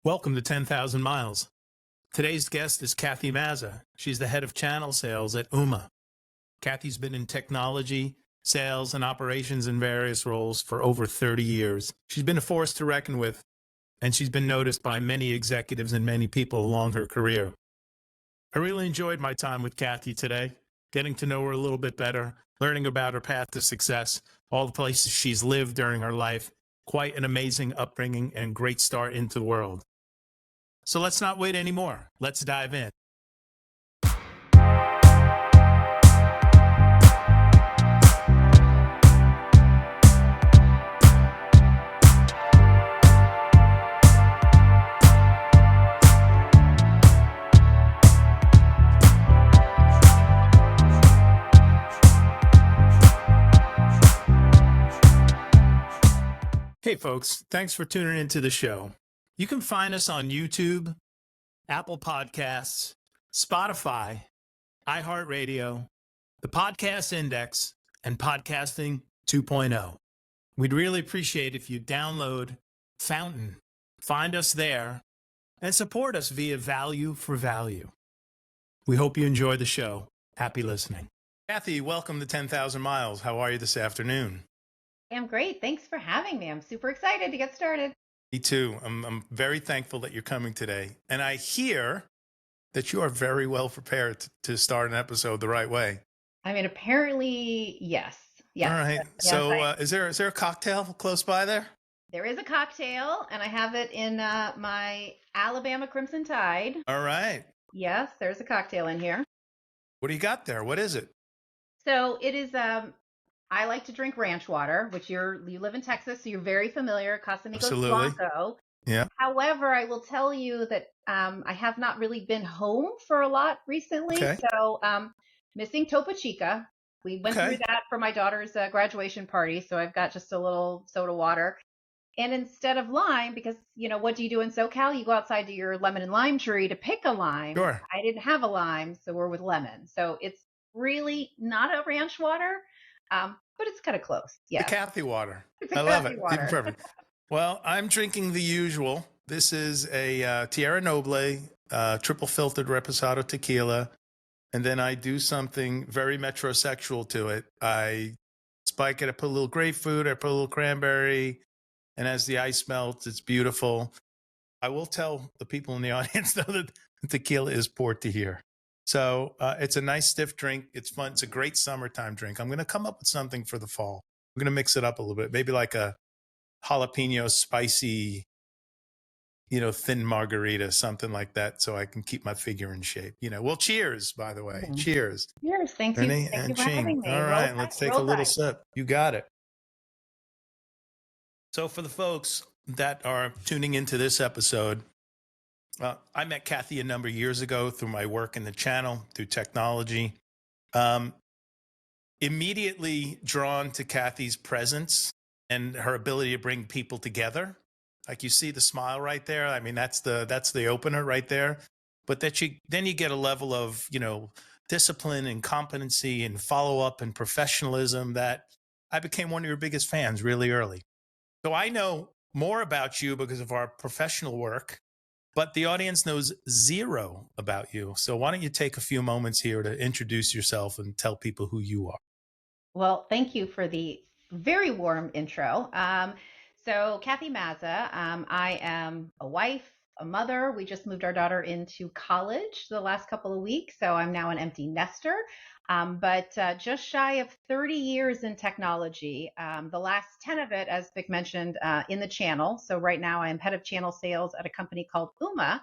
Welcome to 10,000 Miles. Today's guest is Kathy Mazza. She's the head of channel sales at Ooma. Kathy's been in technology, sales, and operations in various roles for over 30 years. She's been a force to reckon with, and she's been noticed by many executives and many people along her career. I really enjoyed my time with Kathy today, getting to know her a little bit better, learning about her path to success, all the places she's lived during her life. Quite an amazing upbringing and great start into the world. So let's not wait anymore. Let's dive in. Hey folks, thanks for tuning into the show. You can find us on YouTube, Apple Podcasts, Spotify, iHeartRadio, the Podcast Index, and Podcasting 2.0. We'd really appreciate if you download Fountain, find us there, and support us via value for value. We hope you enjoy the show. Happy listening. Kathy, welcome to 10,000 Miles. How are you this afternoon? I'm great. Thanks for having me. I'm super excited to get started. Me too. I'm very thankful that you're coming today. And I hear that you are very well prepared to start an episode the right way. I mean, apparently, yes. Yes. All right. Yes, So is there a cocktail close by there? there is a cocktail, and I have it in my Alabama Crimson Tide. All right. Yes, there's a cocktail in here. What do you got there? What is it? So it is. I like to drink ranch water, which you live in Texas, so you're very familiar. Casamigos Absolutely. Blanco. Yeah. However, I will tell you that I have not really been home for a lot recently. Okay. So missing Topo Chica. We went through that for my daughter's graduation party. So I've got just a little soda water. And instead of lime, because, what do you do in SoCal? You go outside to your lemon and lime tree to pick a lime. Sure. I didn't have a lime, so we're with lemon. So it's really not a ranch water, but it's kind of close. Yeah. The Kathy water. It's a I love Kathy it. water. Even perfect. Well, I'm drinking the usual. This is a Tierra Noble triple filtered reposado tequila. And then I do something very metrosexual to it. I spike it, I put a little grapefruit, I put a little cranberry, and as the ice melts, it's beautiful. I will tell the people in the audience, though, that the tequila is poured to here. So it's a nice stiff drink. It's fun. It's a great summertime drink. I'm going to come up with something for the fall. I'm going to mix it up a little bit, maybe like a jalapeno spicy, thin margarita, something like that, so I can keep my figure in shape. Well, cheers, by the way. Cheers. Cheers. Thank you. Renee Thank and you for Ching. having me. All right, let's take a little sip. You got it. So for the folks that are tuning into this episode, I met Kathy a number of years ago through my work in the channel, through technology. Immediately drawn to Kathy's presence and her ability to bring people together. Like you see the smile right there. I mean, that's the opener right there. But then you get a level of, discipline and competency and follow-up and professionalism that I became one of your biggest fans really early. So I know more about you because of our professional work, but the audience knows zero about you. So why don't you take a few moments here to introduce yourself and tell people who you are? Well, thank you for the very warm intro. So Kathy Mazza, I am a wife, a mother. We just moved our daughter into college the last couple of weeks, so I'm now an empty nester. But just shy of 30 years in technology, the last 10 of it, as Vic mentioned, in the channel. So right now I am head of channel sales at a company called Ooma,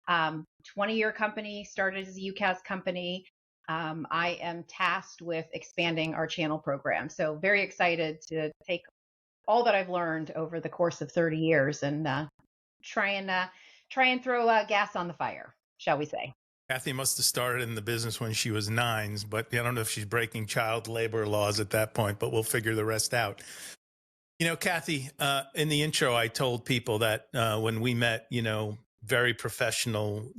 20-year company, started as a UCaaS company. I am tasked with expanding our channel program. So very excited to take all that I've learned over the course of 30 years and try and throw gas on the fire, shall we say. Kathy must have started in the business when she was 9, but I don't know if she's breaking child labor laws at that point, but we'll figure the rest out. Kathy, in the intro, I told people that when we met, very professional,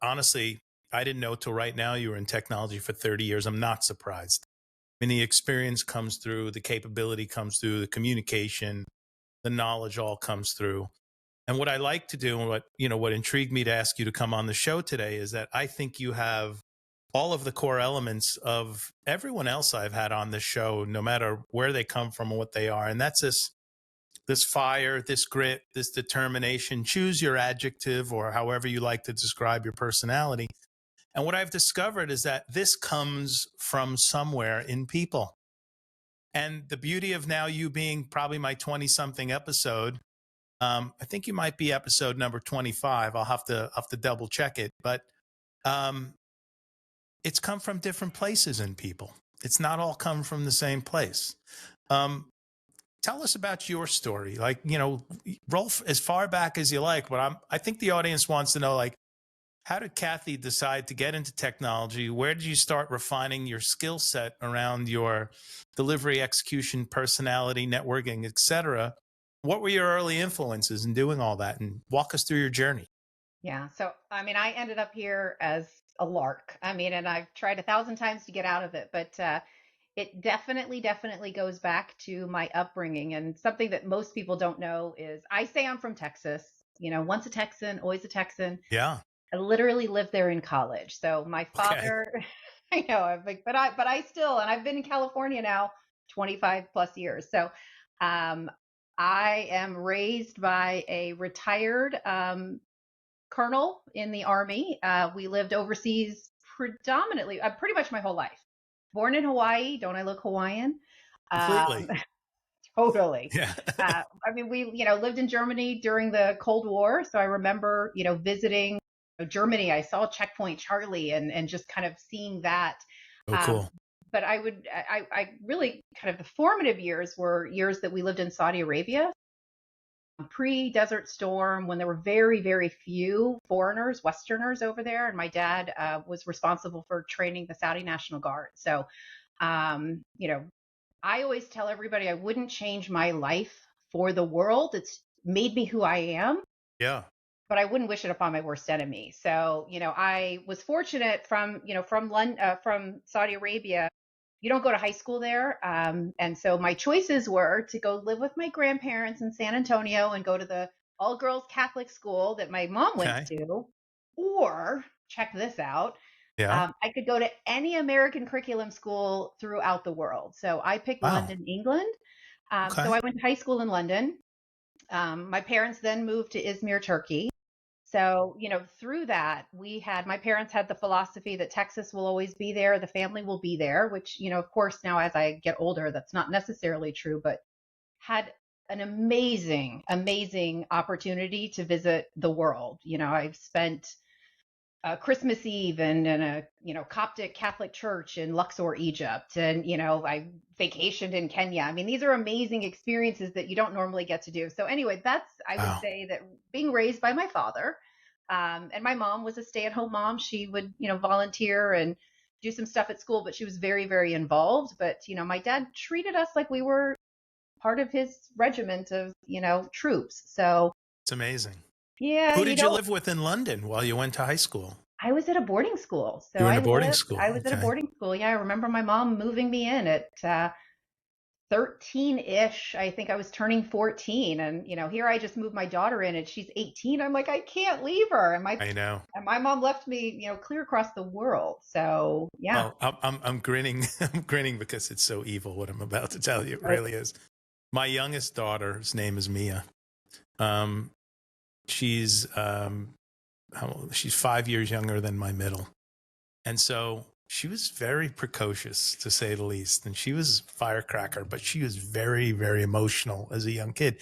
honestly, I didn't know till right now you were in technology for 30 years. I'm not surprised. I mean, the experience comes through, the capability comes through, the communication, the knowledge all comes through. And what I like to do, and what intrigued me to ask you to come on the show today, is that I think you have all of the core elements of everyone else I've had on this show, no matter where they come from or what they are. And that's this fire, this grit, this determination. Choose your adjective or however you like to describe your personality. And what I've discovered is that this comes from somewhere in people. And the beauty of now you being probably my 20 something episode, I think you might be episode number 25. I'll have to double check it, but it's come from different places in people. It's not all come from the same place. Tell us about your story. Like, roll as far back as you like, but I think the audience wants to know, like, how did Kathy decide to get into technology? Where did you start refining your skill set around your delivery, execution, personality, networking, etc.? What were your early influences in doing all that? And walk us through your journey. Yeah. So, I mean, I ended up here as a lark. I mean, and I've tried 1,000 times to get out of it, but it definitely goes back to my upbringing. And something that most people don't know is I say I'm from Texas. Once a Texan, always a Texan. Yeah. I literally lived there in college. So my father, okay. I know, but I still, and I've been in California now 25 plus years. So I am raised by a retired colonel in the Army. We lived overseas predominantly, pretty much my whole life. Born in Hawaii. Don't I look Hawaiian? Completely. Totally. Yeah. I mean, we, lived in Germany during the Cold War. So I remember, visiting Germany. I saw Checkpoint Charlie and just kind of seeing that. Oh, cool. But I really kind of the formative years were years that we lived in Saudi Arabia. Pre-Desert Storm, when there were very, very few foreigners, Westerners over there. And my dad was responsible for training the Saudi National Guard. So, I always tell everybody I wouldn't change my life for the world. It's made me who I am. Yeah. But I wouldn't wish it upon my worst enemy. So, I was fortunate from Saudi Arabia. You don't go to high school there. And so my choices were to go live with my grandparents in San Antonio and go to the all girls Catholic school that my mom went to, or check this out. Yeah. I could go to any American curriculum school throughout the world. So I picked London, England. So I went to high school in London. My parents then moved to Izmir, Turkey. So, through that, my parents had the philosophy that Texas will always be there. The family will be there, which, of course, now as I get older, that's not necessarily true, but had an amazing, amazing opportunity to visit the world. I've spent Christmas Eve in a, Coptic Catholic church in Luxor, Egypt. And, I vacationed in Kenya. I mean, these are amazing experiences that you don't normally get to do. So anyway, I would say that being raised by my father, and my mom was a stay-at-home mom. She would, volunteer and do some stuff at school, but she was very, very involved. But, my dad treated us like we were part of his regiment of, troops. So it's amazing. Yeah. Who did you live with in London while you went to high school? I was at a boarding school. So you were in a boarding school? I was at a boarding school. Yeah. I remember my mom moving me in at 13-ish. I think I was turning 14. And, here I just moved my daughter in and she's 18. I'm like, I can't leave her. I know. And my mom left me, clear across the world. So, yeah. Well, I'm grinning. I'm grinning because it's so evil what I'm about to tell you. It really is. My youngest daughter's name is Mia. She's 5 years younger than my middle. And so she was very precocious, to say the least. And she was a firecracker, but she was very, very emotional as a young kid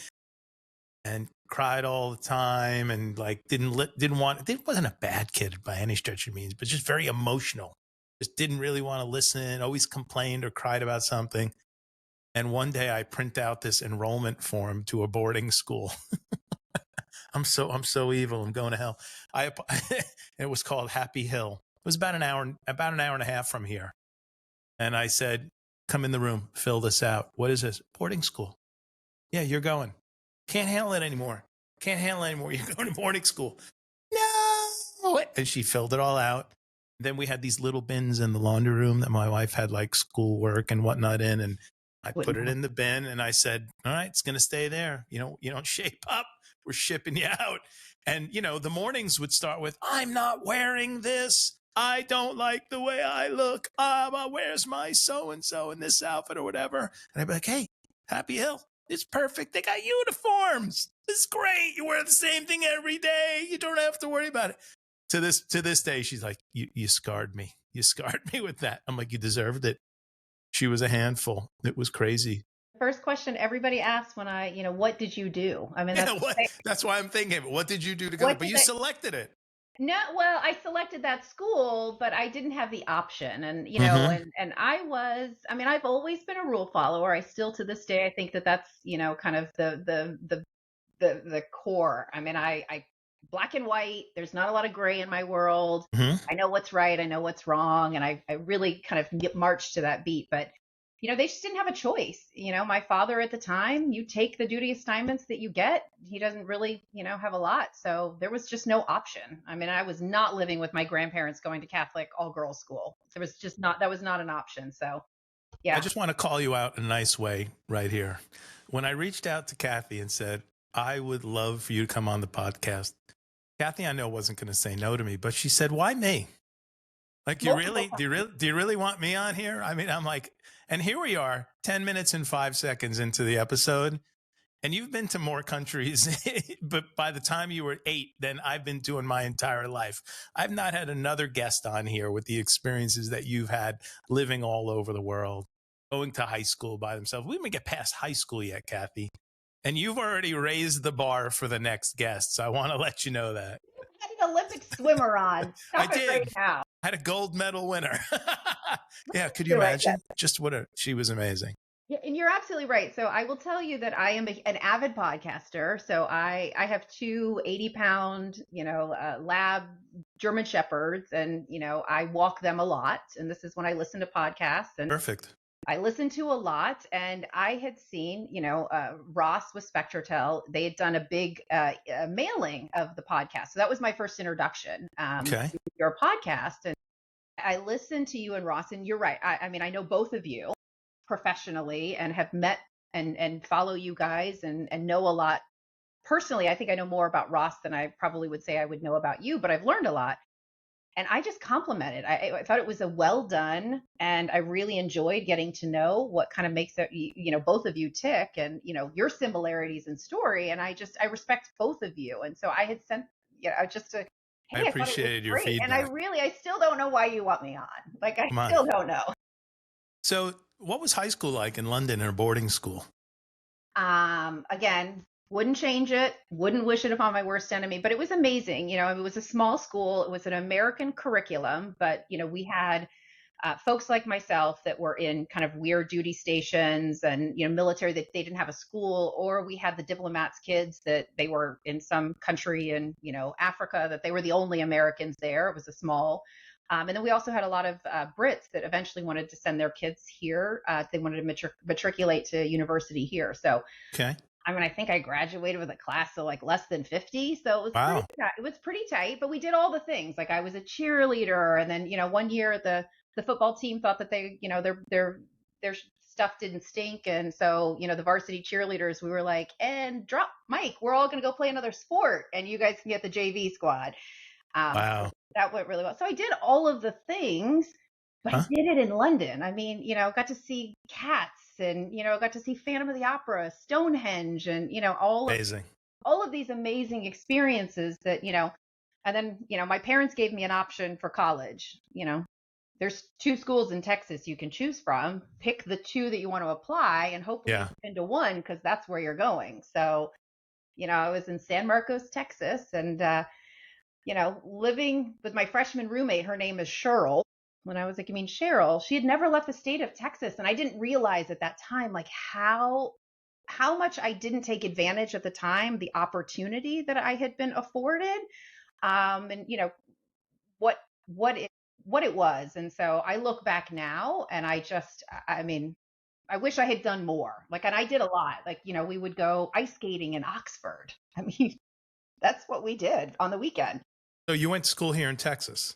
and cried all the time and wasn't a bad kid by any stretch of means, but just very emotional. Just didn't really want to listen, always complained or cried about something. And one day I print out this enrollment form to a boarding school. I'm so evil. I'm going to hell. It was called Happy Hill. It was about an hour and a half from here. And I said, come in the room, fill this out. What is this? Boarding school. Yeah, you're going. Can't handle it anymore. Can't handle it anymore. You're going to boarding school. No. And she filled it all out. Then we had these little bins in the laundry room that my wife had like schoolwork and whatnot in. And I put it in the bin and I said, all right, it's going to stay there. You don't shape up we're shipping you out. And, the mornings would start with, I'm not wearing this. I don't like the way I look. Where's my so-and-so in this outfit or whatever? And I'd be like, hey, Happy Hill, it's perfect. They got uniforms. It's great. You wear the same thing every day. You don't have to worry about it. To this day, she's like, you scarred me. You scarred me with that. I'm like, you deserved it. She was a handful. It was crazy. First question everybody asks when what did you do? I mean, that's why I'm thinking, what did you do to go? But you selected it. No, well, I selected that school, but I didn't have the option. And, and I've always been a rule follower. I still, to this day, I think that's, kind of the core. I mean, I black and white, there's not a lot of gray in my world. I know what's right. I know what's wrong. And I really kind of marched to that beat, but they just didn't have a choice. My father at the time, you take the duty assignments that you get. He doesn't really, have a lot. So there was just no option. I mean, I was not living with my grandparents going to Catholic all girls school. That was not an option. So, yeah. I just want to call you out in a nice way right here. When I reached out to Kathy and said, I would love for you to come on the podcast, Kathy, I know wasn't going to say no to me, but she said, why me? Like, do you really want me on here? I mean, I'm like, and here we are 10 minutes and 5 seconds into the episode. And you've been to more countries, but by the time you were 8 than I've been doing my entire life. I've not had another guest on here with the experiences that you've had living all over the world, going to high school by themselves. We didn't get past high school yet, Kathy. And you've already raised the bar for the next guest. So I want to let you know that. You had an Olympic swimmer on. I did. Right now. I had a gold medal winner. Yeah, could you imagine? Just she was amazing. Yeah, and you're absolutely right. So I will tell you that I am an avid podcaster. So I have 2 80-pound, lab German Shepherds, and, I walk them a lot. And this is when I listen to podcasts. And perfect. I listened to a lot, and I had seen, Ross with Spectratel. They had done a big mailing of the podcast. So that was my first introduction to your podcast. And I listened to you and Ross, and you're right. I mean, I know both of you professionally and have met and follow you guys and know a lot. Personally, I think I know more about Ross than I probably would say I would know about you, but I've learned a lot. And I just complimented. I thought it was a well done, and I really enjoyed getting to know what kind of makes it, both of you tick, and your similarities in story. And I respect both of you. And so I had sent, hey, I appreciated your feedback. And I still don't know why you want me on. Like, I still don't know. So, what was high school like in London, or boarding school? Again, wouldn't change it, wouldn't wish it upon my worst enemy, but it was amazing. It was a small school. It was an American curriculum, but, we had folks like myself that were in kind of weird duty stations and, military, that they didn't have a school, or we had the diplomats' kids that they were in some country in, Africa, that they were the only Americans there. It was a small. And then we also had a lot of Brits that eventually wanted to send their kids here. They wanted to matriculate to university here. So, okay. I mean, I think I graduated with a class of like less than 50. So it was pretty tight, but we did all the things. Like, I was a cheerleader. And then, one year the football team thought that they, their stuff didn't stink. And so, the varsity cheerleaders, we were like, and drop Mike, we're all going to go play another sport, and you guys can get the JV squad. Wow. That went really well. So I did all of the things, but I did it in London. I mean, got to see Cats, and, got to see Phantom of the Opera, Stonehenge, and, all of these amazing experiences that, and then, my parents gave me an option for college. There's 2 schools in Texas you can choose from. Pick the 2 that you want to apply, and hopefully you get into one, because that's where you're going. So, I was in San Marcos, Texas, and, living with my freshman roommate. Her name is Cheryl. When I was like, Cheryl, she had never left the state of Texas. And I didn't realize at that time, like, how much I didn't take advantage at the time, the opportunity that I had been afforded, and, what it was. And so I look back now, and I wish I had done more. Like, and I did a lot. Like, we would go ice skating in Oxford. I mean, that's what we did on the weekend. So you went to school here in Texas?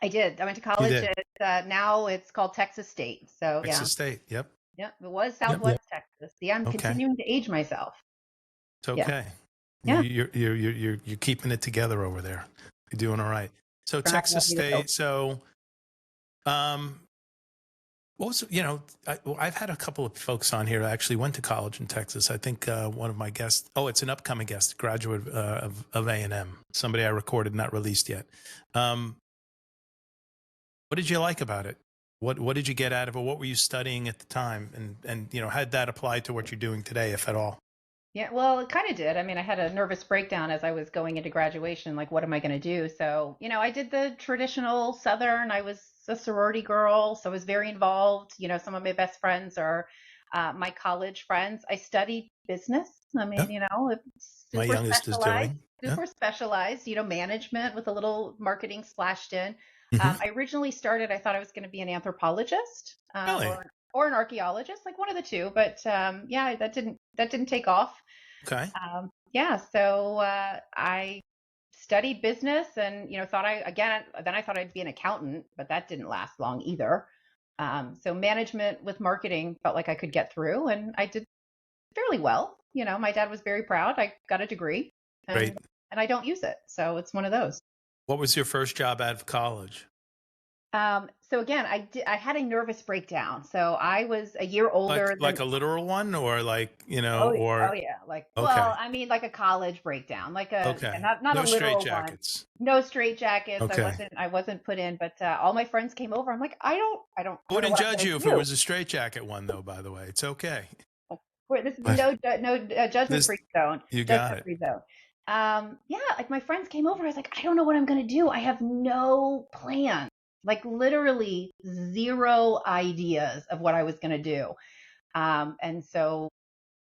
I did. I went to college at, now it's called Texas State. So Texas State, yep. Yep, it was Southwest Texas. Yeah, I'm continuing to age myself. It's okay. Yeah. You're keeping it together over there. You're doing all right. So Trying Texas to go. State. So, what was, I've had a couple of folks on here who actually went to college in Texas. I think one of my guests, it's an upcoming guest, graduate of A&M, somebody I recorded, not released yet. What did you like about it? What did you get out of it? What were you studying at the time? And how did that apply to what you're doing today, if at all? Yeah, well, it kind of did. I mean, I had a nervous breakdown as I was going into graduation. Like, what am I going to do? So, I did the traditional Southern. I was a sorority girl, so I was very involved. Some of my best friends are my college friends. I studied business. I mean, Yeah, it's my super youngest is specialized, doing. Yeah. super specialized, management with a little marketing splashed in. Mm-hmm. I originally started, I thought I was going to be an anthropologist, Really? or an archaeologist, like one of the two. But yeah, that didn't take off. Okay. Yeah, so I studied business and then I thought I'd be an accountant, but that didn't last long either. So management with marketing felt like I could get through, and I did fairly well. My dad was very proud. I got a degree, Great. and I don't use it, so it's one of those. What was your first job out of college? So again, I had a nervous breakdown. So I was a year older than. Like a literal one, or Oh, oh or yeah, okay, well, I mean, like a college breakdown, like a okay, not no a literal one. straitjackets. No straitjackets. Okay, I wasn't put in, but all my friends came over. I'm like, I I don't know wouldn't what I'm judge gonna you if it do. was a straitjacket one, though. By the way, it's okay. This is But no judgment this, free zone. you got Judgment it. free zone. Yeah, like my friends came over. I was like, I don't know what I'm gonna do. I have no plan. Like literally zero ideas of what I was gonna do. And so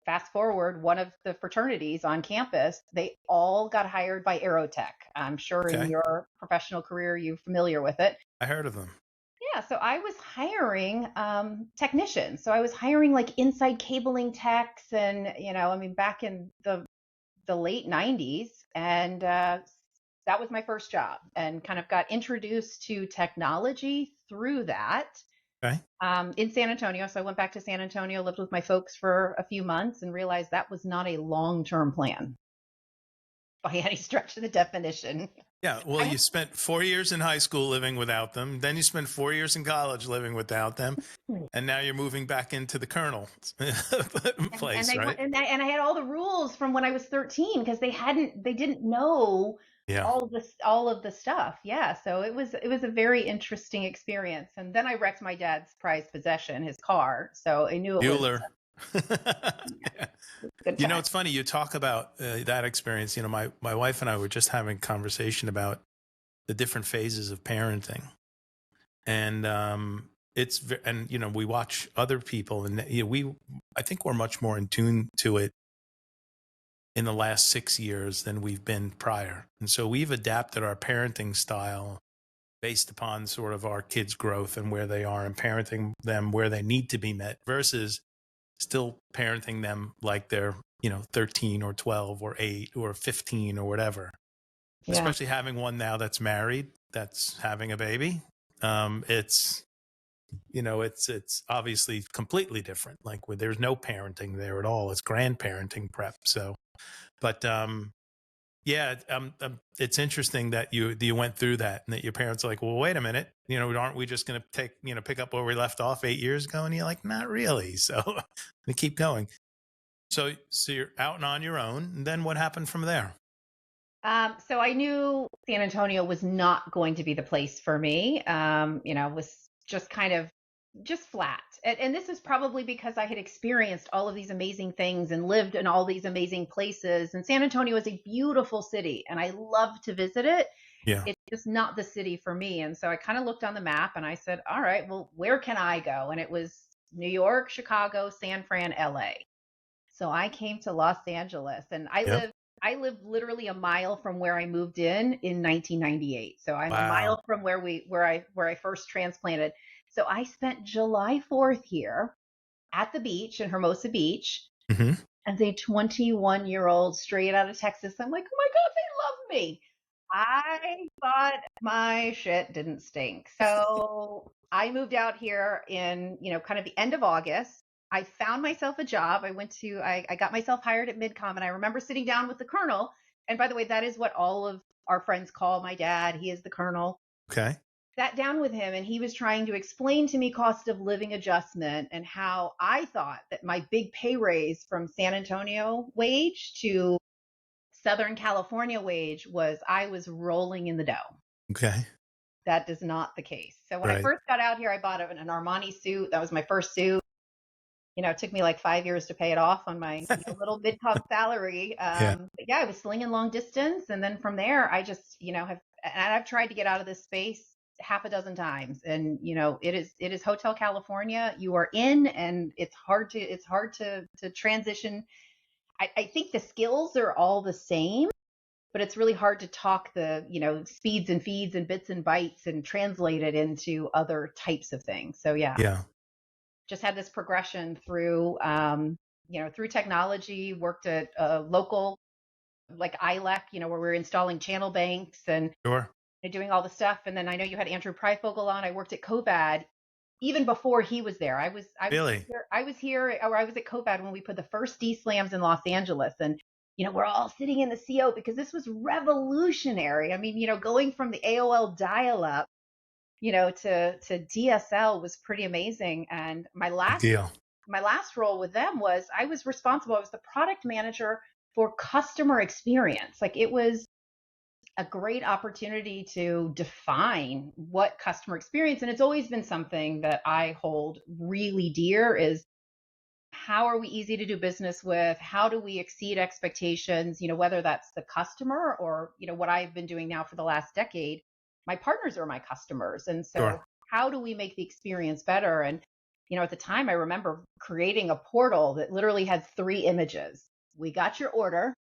fast forward, one of the fraternities on campus, they all got hired by Aerotech. I'm sure in Okay, your professional career you're familiar with it. I heard of them. Yeah, so I was hiring technicians. So I was hiring like inside cabling techs, and I mean, back in the late '90s, and that was my first job, and kind of got introduced to technology through that Okay, in San Antonio. So I went back to San Antonio, lived with my folks for a few months, and realized that was not a long-term plan by any stretch of the definition. yeah. Well, I you spent 4 years in high school living without them. Then you spent 4 years in college living without them, and now you're moving back into the kernel and place, they right? and I had all the rules from when I was 13 because they didn't know Yeah. all of the stuff. Yeah, so it was a very interesting experience. And then I wrecked my dad's prized possession, his car. So I knew it was Bueller. Yeah. a good time. It's funny you talk about that experience. My wife and I were just having a conversation about the different phases of parenting, and we watch other people, and I think we're much more in tune to it in the last 6 years than we've been prior, and so we've adapted our parenting style based upon sort of our kids' growth and where they are, and parenting them where they need to be met versus still parenting them like they're 13 or 12 or 8 or 15 or whatever. Yeah. Especially having one now that's married, that's having a baby. It's it's obviously completely different, like where there's no parenting there at all. It's grandparenting prep. So but yeah, it's interesting that you went through that, and that your parents are like, well, wait a minute, aren't we just going to pick up where we left off 8 years ago? And you're like, not really. So we keep going. So you're out and on your own, and then what happened from there? So I knew San Antonio was not going to be the place for me. Was just kind of just flat. And this is probably because I had experienced all of these amazing things and lived in all these amazing places. And San Antonio is a beautiful city, and I love to visit it. Yeah. It's just not the city for me. And so I kind of looked on the map and I said, all right, well, where can I go? And it was New York, Chicago, San Fran, LA. So I came to Los Angeles, and Yep. I live literally a mile from where I moved in 1998. So I'm a Wow. mile from where I first transplanted. So I spent July 4th here at the beach in Hermosa Beach Mm-hmm. as a 21-year-old straight out of Texas. I'm like, oh my God, they love me. I thought my shit didn't stink. So I moved out here in, kind of the end of August. I found myself a job. I got myself hired at Midcom, and I remember sitting down with the colonel. And by the way, that is what all of our friends call my dad. He is the colonel. Okay. Sat down with him, and he was trying to explain to me cost of living adjustment and how I thought that my big pay raise from San Antonio wage to Southern California wage was I was rolling in the dough. Okay. That is not the case. So when I Right. first got out here, I bought an Armani suit. That was my first suit. It took me like 5 years to pay it off on my little mid-com salary. Yeah. But yeah, I was slinging long distance. And then from there, I just, and I've tried to get out of this space half a dozen times. And, it is Hotel California. You are in, and it's hard to transition. I think the skills are all the same, but it's really hard to talk the, speeds and feeds and bits and bytes and translate it into other types of things. So yeah, Yeah. just had this progression through technology, worked at a local like ILEC, where we're installing channel banks and Sure. doing all the stuff. And then I know you had Andrew Pryfogle on. I worked at Covad even before he was there. Really? I was here, or I was at Covad when we put the first D slams in Los Angeles. And we're all sitting in the CO because this was revolutionary. I mean, going from the AOL dial-up to DSL was pretty amazing. And Good deal. my last role with them was I was the product manager for customer experience. Like, it was a great opportunity to define what customer experience, and it's always been something that I hold really dear, is how are we easy to do business with? How do we exceed expectations? Whether that's the customer or, what I've been doing now for the last decade, my partners are my customers. And so Sure. how do we make the experience better? And, at the time I remember creating a portal that literally had 3 images. We got your order.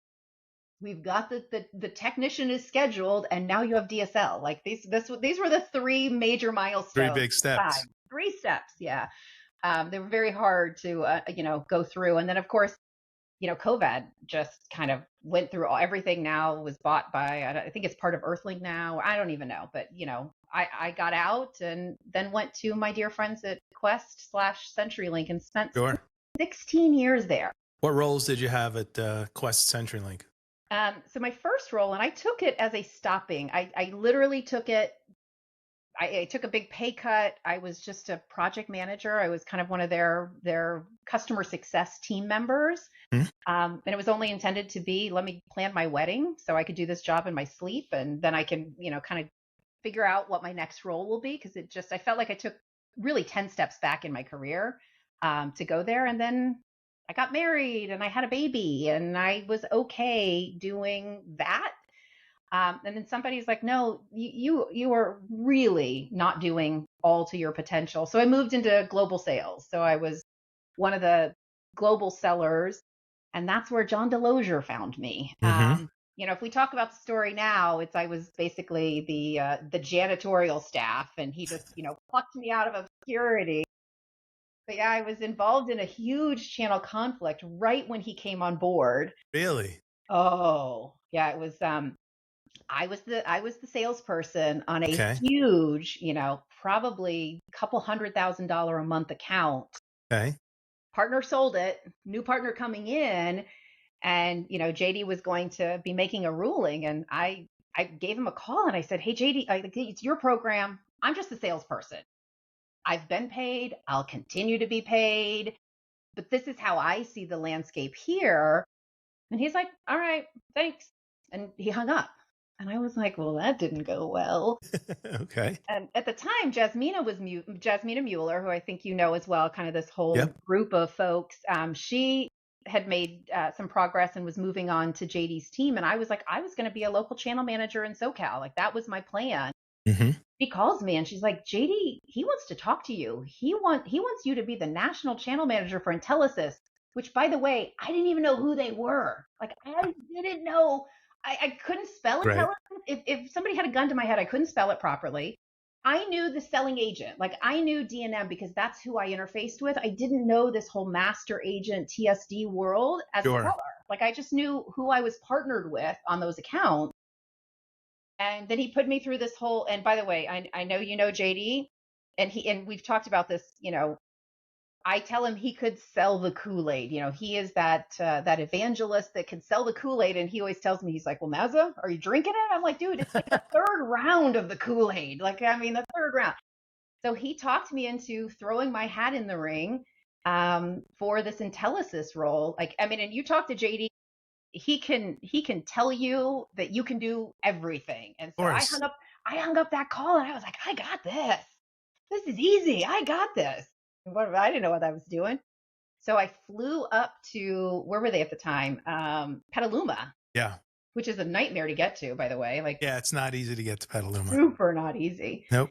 We've got the technician is scheduled, and now you have DSL. Like, these were the 3 major 3 milestones. big steps. 3 steps. Yeah. They were very hard to, go through. And then, of course, COVID just kind of went through everything. Now was bought by, I think it's part of Earthlink now. I don't even know. But, I got out and then went to my dear friends at Quest/CenturyLink and spent Sure. 16 years there. What roles did you have at Quest CenturyLink? So my first role, and I took it as a stopping, I literally took it. I took a big pay cut. I was just a project manager. I was kind of one of their customer success team members. Hmm? And it was only intended to be, let me plan my wedding so I could do this job in my sleep. And then I can, kind of figure out what my next role will be. Cause I felt like I took really 10 steps back in my career to go there. And then I got married and I had a baby, and I was okay doing that. And then somebody's like, no, you are really not doing all to your potential. So I moved into global sales. So I was one of the global sellers, and that's where John Delosier found me. Mm-hmm. If we talk about the story now, I was basically the janitorial staff, and he just plucked me out of obscurity. But yeah, I was involved in a huge channel conflict right when he came on board. Really? Oh, yeah, it was. I was the salesperson on a Okay. huge, probably a couple $100,000 a month account. Okay. Partner sold it, new partner coming in, and JD was going to be making a ruling, and I gave him a call and I said, "Hey JD, it's your program. I'm just a salesperson. I've been paid. I'll continue to be paid, but this is how I see the landscape here." And he's like, "All right, thanks." And he hung up. And I was like, well, that didn't go well. Okay. And at the time, Jasmina Mueller, who I think you know as well, kind of this whole Yep. group of folks. She had made some progress and was moving on to JD's team. And I was like, I was going to be a local channel manager in SoCal. Like, that was my plan. Mm-hmm. She calls me and she's like, JD, he wants to talk to you. He wants you to be the national channel manager for Intellisys, which, by the way, I didn't even know who they were. Like, I didn't know. I couldn't spell Right. Intellisys. If somebody had a gun to my head, I couldn't spell it properly. I knew the selling agent. Like, I knew D&M because that's who I interfaced with. I didn't know this whole master agent TSD world as a Sure. seller. Like, I just knew who I was partnered with on those accounts. And then he put me through this whole, and by the way, I know you know JD, and we've talked about this, I tell him he could sell the Kool-Aid. You know, he is that evangelist that can sell the Kool-Aid. And he always tells me, he's like, well, Mazza, are you drinking it? I'm like, dude, it's like the third round of the Kool-Aid. Like, I mean, the third round. So he talked me into throwing my hat in the ring for this Intellisys role. Like, I mean, and you talk to JD, he can tell you that you can do everything. And Of so course. I hung up that call and I was like, I got this. This is easy. I got this. I didn't know what I was doing. So I flew up to, where were they at the time? Petaluma, Yeah. which is a nightmare to get to, by the way. Like, Yeah, it's not easy to get to Petaluma. super not easy. Nope.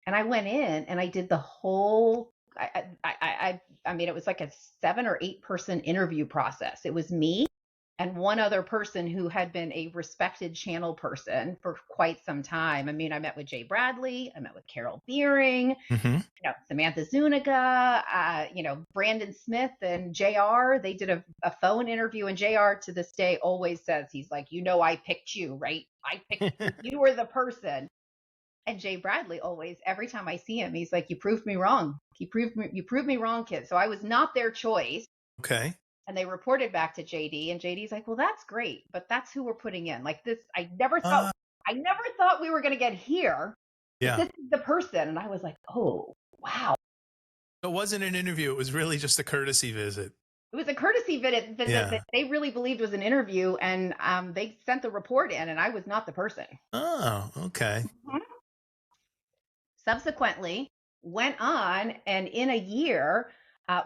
And I went in and I did the whole. I mean, it was like a 7 or 8 person interview process. It was me and one other person who had been a respected channel person for quite some time. I mean, I met with Jay Bradley, I met with Carol Beering, Mm-hmm. Samantha Zuniga, Brandon Smith and JR. They did a phone interview, and JR to this day always says, he's like, I picked you, right? I picked you. You were the person. And Jay Bradley always, every time I see him, he's like, you proved me wrong. You proved me wrong, kid. So I was not their choice. Okay. And they reported back to JD, and JD's like, well, that's great, but that's who we're putting in. Like this, I never thought we were going to get here. Yeah. This is the person. And I was like, oh, wow. It wasn't an interview. It was really just a courtesy visit. It was a courtesy visit that they really believed was an interview, and they sent the report in, and I was not the person. Oh, okay. Mm-hmm. Subsequently, went on and in a year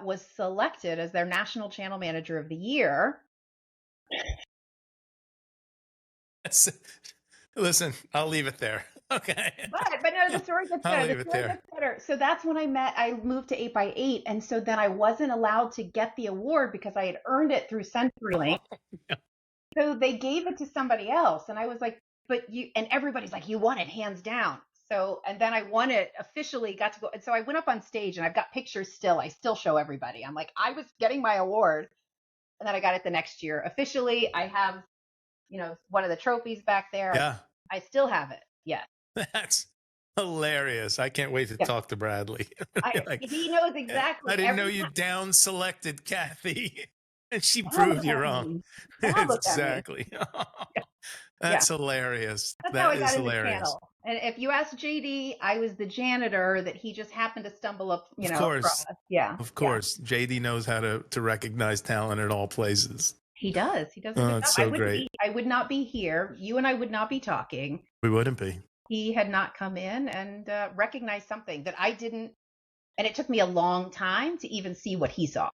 was selected as their National Channel Manager of the Year. Listen, I'll leave it there. Okay. But no, the story gets better. The story gets better. So that's when I moved to 8x8. And so then I wasn't allowed to get the award because I had earned it through CenturyLink. So they gave it to somebody else. And I was like, and everybody's like, you won it hands down. So, and then I won it officially, got to go. And so I went up on stage and I've got pictures still. I still show everybody. I'm like, I was getting my award. And then I got it the next year. Officially, I have, one of the trophies back there. Yeah. I still have it. Yeah. That's hilarious. I can't wait to talk to Bradley. He knows exactly. I didn't know you down selected Kathy. And she proved you wrong. Exactly. That's hilarious. That's how I got into channel. And if you ask JD, I was the janitor that he just happened to stumble up, of course. Across. Yeah. Of course. Yeah. JD knows how to recognize talent at all places. He does. He does. It's so great. I would not be here. You and I would not be talking. We wouldn't be. He had not come in and recognized something that I didn't. And it took me a long time to even see what he saw.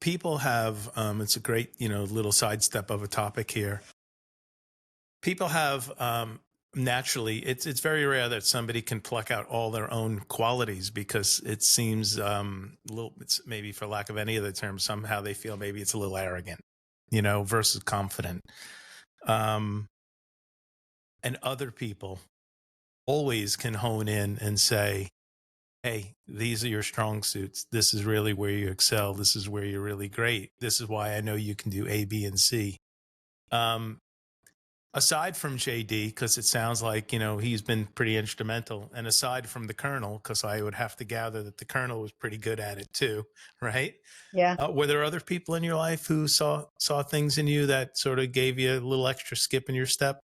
People have, it's a great, little sidestep of a topic here. People have, naturally, it's very rare that somebody can pluck out all their own qualities because it seems it's maybe for lack of any other term, somehow they feel maybe it's a little arrogant, versus confident. And other people always can hone in and say, hey, these are your strong suits. This is really where you excel. This is where you're really great. This is why I know you can do A, B, and C. Aside from JD, because it sounds like, he's been pretty instrumental. And aside from the Colonel, because I would have to gather that the Colonel was pretty good at it too, right? Yeah. Were there other people in your life who saw things in you that sort of gave you a little extra skip in your step?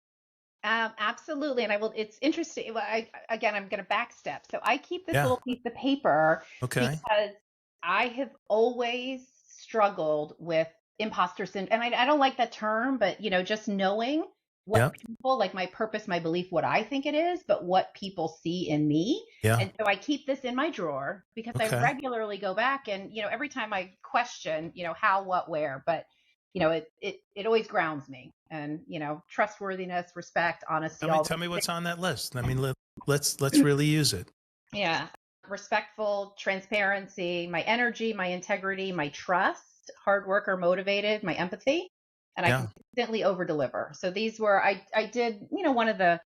Absolutely. And it's interesting. I'm going to backstep. So I keep this little piece of paper because I have always struggled with imposter syndrome. And I don't like that term, but just knowing what people, like my purpose, my belief, what I think it is, but what people see in me. Yeah. And so I keep this in my drawer because I regularly go back and, every time I question, how, what, where, but it always grounds me, and trustworthiness, respect, honesty. Tell me what's on that list. I mean, let's really use it. Yeah, respectful, transparency, my energy, my integrity, my trust, hard worker, motivated, my empathy, and I consistently over deliver. So these were I did one of the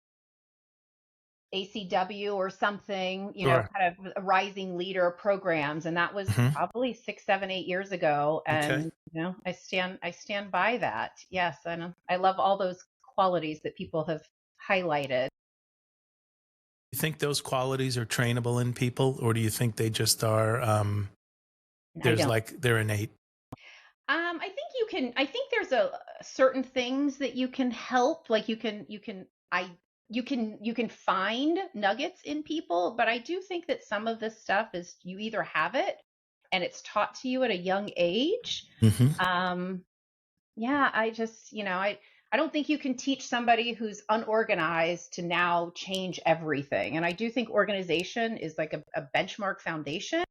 ACW or something, kind of rising leader programs. And that was probably 6, 7, 8 years ago. And, I stand by that. Yes. And I love all those qualities that people have highlighted. You think those qualities are trainable in people, or do you think they just are, they're innate? I think you can. I think there's a certain things that you can help. Like you can find nuggets in people, but I do think that some of this stuff is you either have it and it's taught to you at a young age. Mm-hmm. Yeah, I just, I don't think you can teach somebody who's unorganized to now change everything. And I do think organization is like a benchmark foundation.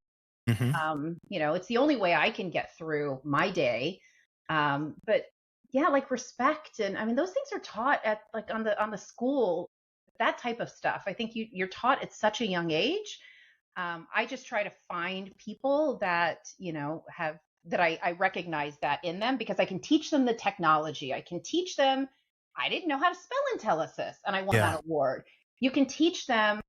Mm-hmm. It's the only way I can get through my day. But yeah, like respect, and I mean those things are taught at like on the school, that type of stuff. I think you're taught at such a young age. I just try to find people that have that I recognize that in them, because I can teach them the technology. I can teach them. I didn't know how to spell IntelliSys, and I won Yeah. that award. You can teach them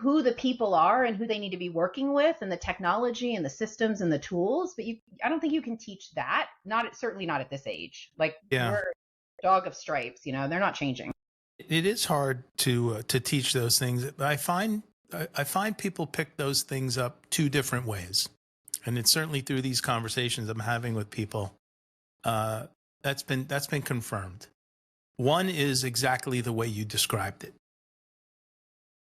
who the people are and who they need to be working with, and the technology and the systems and the tools, but I don't think you can teach that, certainly not at this age. Like Yeah. we're dog of stripes, they're not changing. It is hard to teach those things. But I find people pick those things up two different ways, and it's certainly through these conversations I'm having with people. That's been confirmed. One is exactly the way you described it.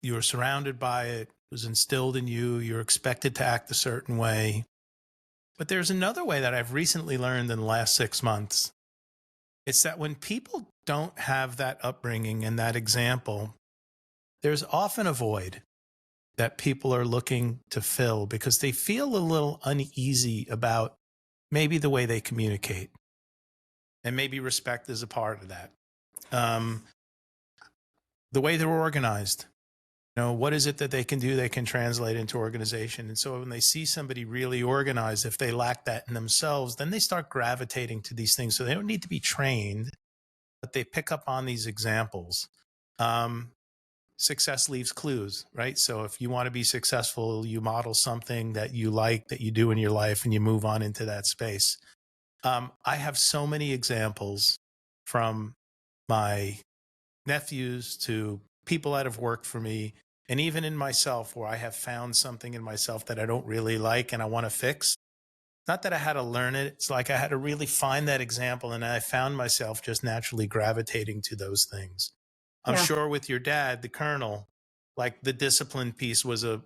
You were surrounded by it. It was instilled in you. You're expected to act a certain way. But there's another way that I've recently learned in the last 6 months. It's that when people don't have that upbringing and that example, there's often a void that people are looking to fill because they feel a little uneasy about maybe the way they communicate. And maybe respect is a part of that. The way they're organized. What is it that they can do? They can translate into organization. And so when they see somebody really organized, if they lack that in themselves, then they start gravitating to these things. So they don't need to be trained, but they pick up on these examples. Success leaves clues, right? So if you want to be successful, you model something that you like, that you do in your life, and you move on into that space. I have so many examples from my nephews to people that have worked for me, and even in myself, where I have found something in myself that I don't really like and I want to fix. Not that I had to learn it. It's like I had to really find that example, and I found myself just naturally gravitating to those things. I'm sure with your dad, the colonel, like the discipline piece was a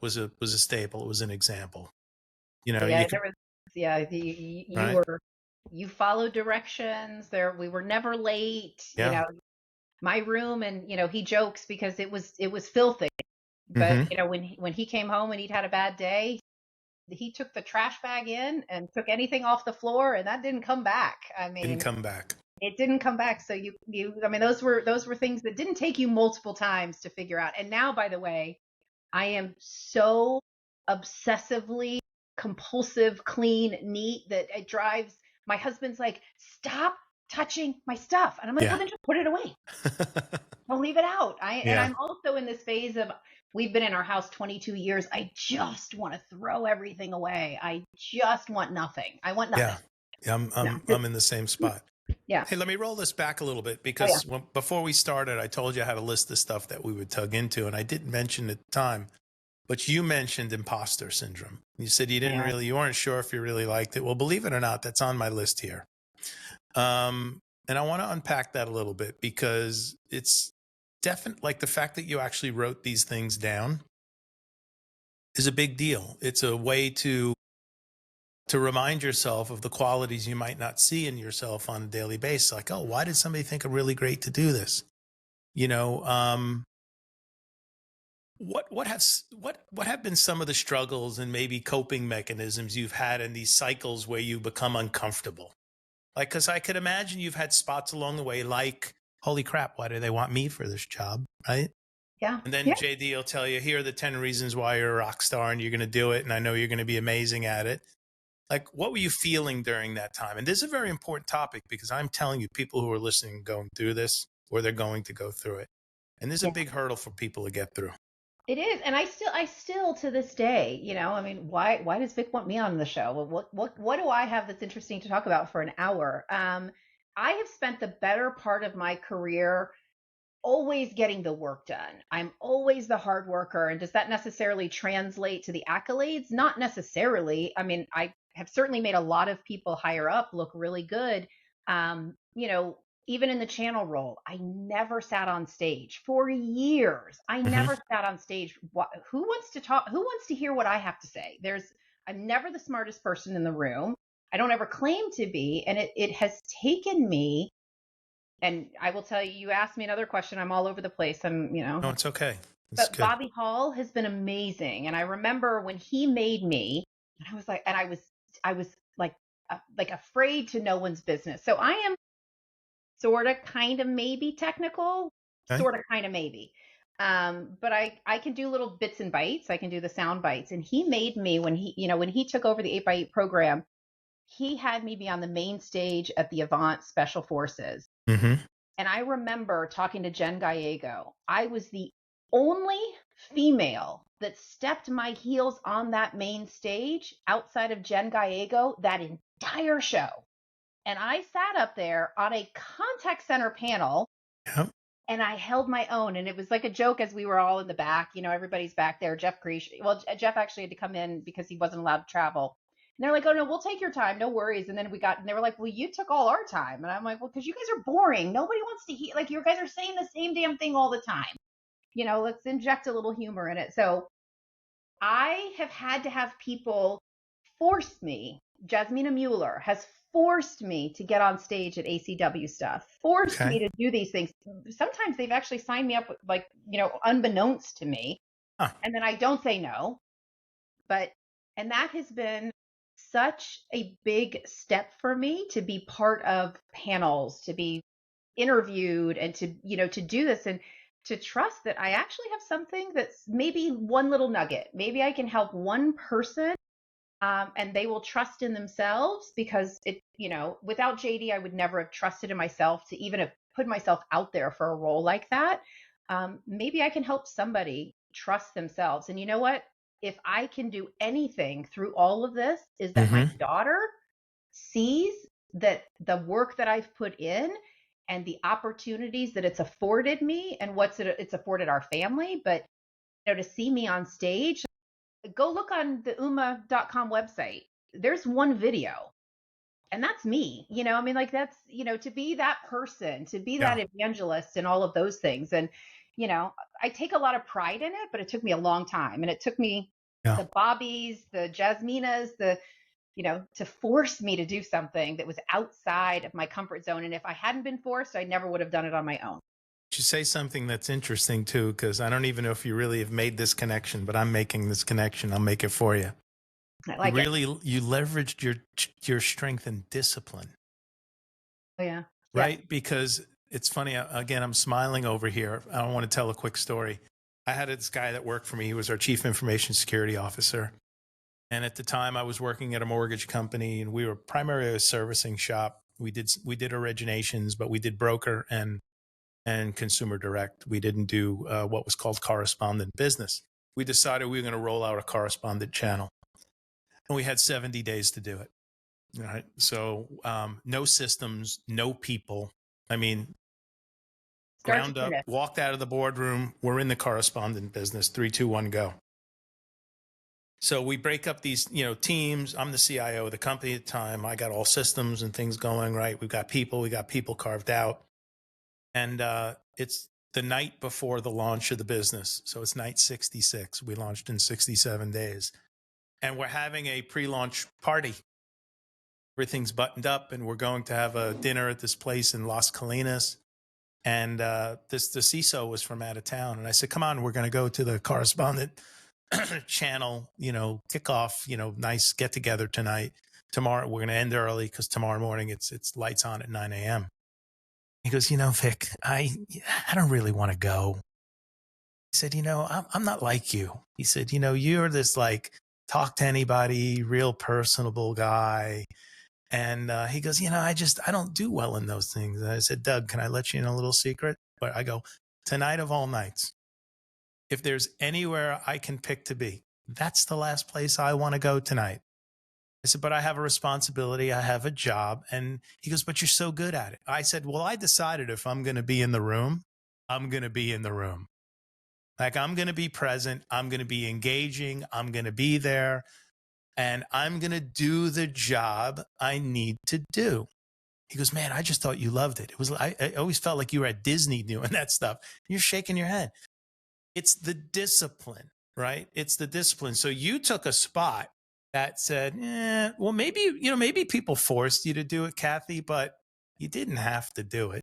staple. It was an example. Yeah, you right? you followed directions there. We were never late. Yeah. My room, and he jokes because it was filthy. But Mm-hmm. when he came home and he'd had a bad day, he took the trash bag in and took anything off the floor, and that didn't come back. I Didn't mean, come back. it didn't come back. So I mean, those were things that didn't take you multiple times to figure out. And now, by the way, I am so obsessively compulsive, clean, neat that it drives my husband's like, stop touching my stuff. And I'm like, well, then just put it away. Don't leave it out. And I'm also in this phase of, we've been in our house 22 years. I just want to throw everything away. I just want nothing. I want nothing. Yeah. I'm in the same spot. Yeah. Hey, let me roll this back a little bit, because before we started, I told you I had a list of stuff that we would tug into, and I didn't mention at the time, but you mentioned imposter syndrome. You said you weren't sure if you really liked it. Well, believe it or not, that's on my list here. And I want to unpack that a little bit, because it's definitely like the fact that you actually wrote these things down is a big deal. It's a way to remind yourself of the qualities you might not see in yourself on a daily basis. Like, oh, why did somebody think I'm really great to do this? What have been some of the struggles and maybe coping mechanisms you've had in these cycles where you become uncomfortable? Like, because I could imagine you've had spots along the way, like, holy crap, why do they want me for this job? Right. Yeah. And then JD will tell you, here are the 10 reasons why you're a rock star and you're going to do it. And I know you're going to be amazing at it. Like, what were you feeling during that time? And this is a very important topic, because I'm telling you, people who are listening, going through this, or they're going to go through it. And this is a big hurdle for people to get through. It is. And I still to this day, I mean, why does Vic want me on the show? Well, what do I have that's interesting to talk about for an hour? I have spent the better part of my career always getting the work done. I'm always the hard worker. And does that necessarily translate to the accolades? Not necessarily. I mean, I have certainly made a lot of people higher up look really good. You know, even in the channel role, I never sat on stage for years. I Hmm. never sat on stage. Who wants to talk? Who wants to hear what I have to say? I'm never the smartest person in the room. I don't ever claim to be. And it has taken me, and I will tell you, you asked me another question. I'm all over the place. No, it's okay. It's But good. Bobby Hall has been amazing. And I remember when he made me, and I was like afraid to no one's business. So I am sort of, kind of, maybe technical, Okay. sort of, kind of, maybe. But I can do little bits and bites. I can do the sound bites. And he made me when he took over the 8x8 program, he had me be on the main stage at the Avant Special Forces. Hmm. And I remember talking to Jen Gallego. I was the only female that stepped my heels on that main stage outside of Jen Gallego that entire show. And I sat up there on a contact center panel Yep. and I held my own. And it was like a joke as we were all in the back. Everybody's back there. Jeff Creech. Well, Jeff actually had to come in because he wasn't allowed to travel. And they're like, "Oh no, we'll take your time, no worries." And then and they were like, "Well, you took all our time." And I'm like, "Well, because you guys are boring. Nobody wants to hear, like, you guys are saying the same damn thing all the time. Let's inject a little humor in it." So I have had to have people force me. Jasmina Mueller has forced me to get on stage at ACW stuff, forced me Okay. to do these things. Sometimes they've actually signed me up, like, unbeknownst to me. Huh. And then I don't say no. But, and that has been such a big step for me to be part of panels, to be interviewed, and to do this, and to trust that I actually have something that's maybe one little nugget. Maybe I can help one person, and they will trust in themselves, because without JD, I would never have trusted in myself to even have put myself out there for a role like that. Maybe I can help somebody trust themselves. And you know what? If I can do anything through all of this, is that my Hmm. daughter sees that the work that I've put in and the opportunities that it's afforded me, and it's afforded our family. But to see me on stage, go look on the Ooma.com website. There's one video, and that's me. I mean, like, that's, to be that person, to be that Yeah. evangelist, and all of those things. And, I take a lot of pride in it, but it took me a long time. And it took me Yeah. the Bobbies, the Jasminas, to force me to do something that was outside of my comfort zone. And if I hadn't been forced, I never would have done it on my own. You say something that's interesting too, because I don't even know if you really have made this connection, but I'm making this connection. I'll make it for you. I You like it. really you leveraged your strength and discipline, Oh, yeah. Yes. right? Because it's funny. Again, I'm smiling over here. I want to tell a quick story. I had this guy that worked for me. He was our chief information security officer, and at the time, I was working at a mortgage company, and we were primarily a servicing shop. We did originations, but we did broker and consumer direct. We didn't do what was called correspondent business. We decided we were going to roll out a correspondent channel, and we had 70 days to do it. All right. So no systems, no people. I mean, Start to ground up, finish. walked out of the boardroom. We're in the correspondent business. 3, 2, 1, go. So we break up these, teams. I'm the CIO of the company at the time. I got all systems and things going, right? We got people carved out. And it's the night before the launch of the business. So it's night 66. We launched in 67 days. And we're having a pre-launch party. Everything's buttoned up, and we're going to have a dinner at this place in Las Colinas. And the CISO was from out of town. And I said, come on, we're going to go to the correspondent channel, kickoff, nice get together tonight. Tomorrow, we're going to end early because tomorrow morning it's lights on at 9 a.m. He goes, Vic, I don't really want to go. He said, I'm not like you. He said, you're this like talk to anybody, real personable guy. And he goes, I don't do well in those things. And I said, Doug, can I let you in a little secret? But I go, tonight of all nights, if there's anywhere I can pick to be, that's the last place I want to go tonight. I said, but I have a responsibility. I have a job. And he goes, but you're so good at it. I said, well, I decided if I'm going to be in the room, I'm going to be in the room. Like, I'm going to be present. I'm going to be engaging. I'm going to be there. And I'm going to do the job I need to do. He goes, man, I just thought you loved it. It was, I always felt like you were at Disney doing that stuff. You're shaking your head. It's the discipline, right? It's the discipline. So you took a spot that said, well, maybe people forced you to do it, Kathy, but you didn't have to do it.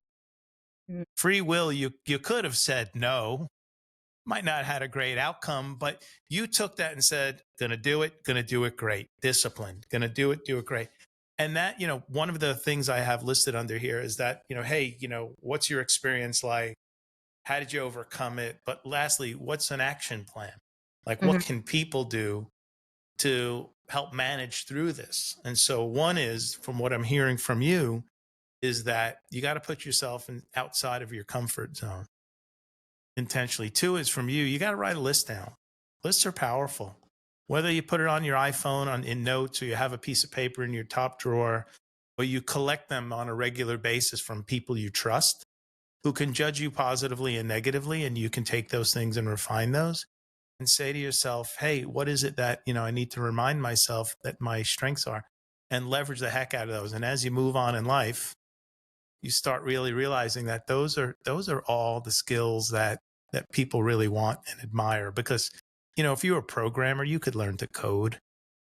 Mm. Free will, you could have said no, might not have had a great outcome, but you took that and said, gonna do it great. Discipline, gonna do it great. And that, one of the things I have listed under here is that, hey, what's your experience like? How did you overcome it? But lastly, what's an action plan? Like, what can people do to help manage through this? And so one is, from what I'm hearing from you, is that you got to put yourself outside of your comfort zone intentionally. Two is from you got to write a list down. Lists are powerful. Whether you put it on your iPhone in notes, or you have a piece of paper in your top drawer, or you collect them on a regular basis from people you trust who can judge you positively and negatively, and you can take those things and refine those and say to yourself, hey, what is it that, I need to remind myself that my strengths are, and leverage the heck out of those. And as you move on in life, you start really realizing that those are all the skills that people really want and admire. Because, if you were a programmer, you could learn to code.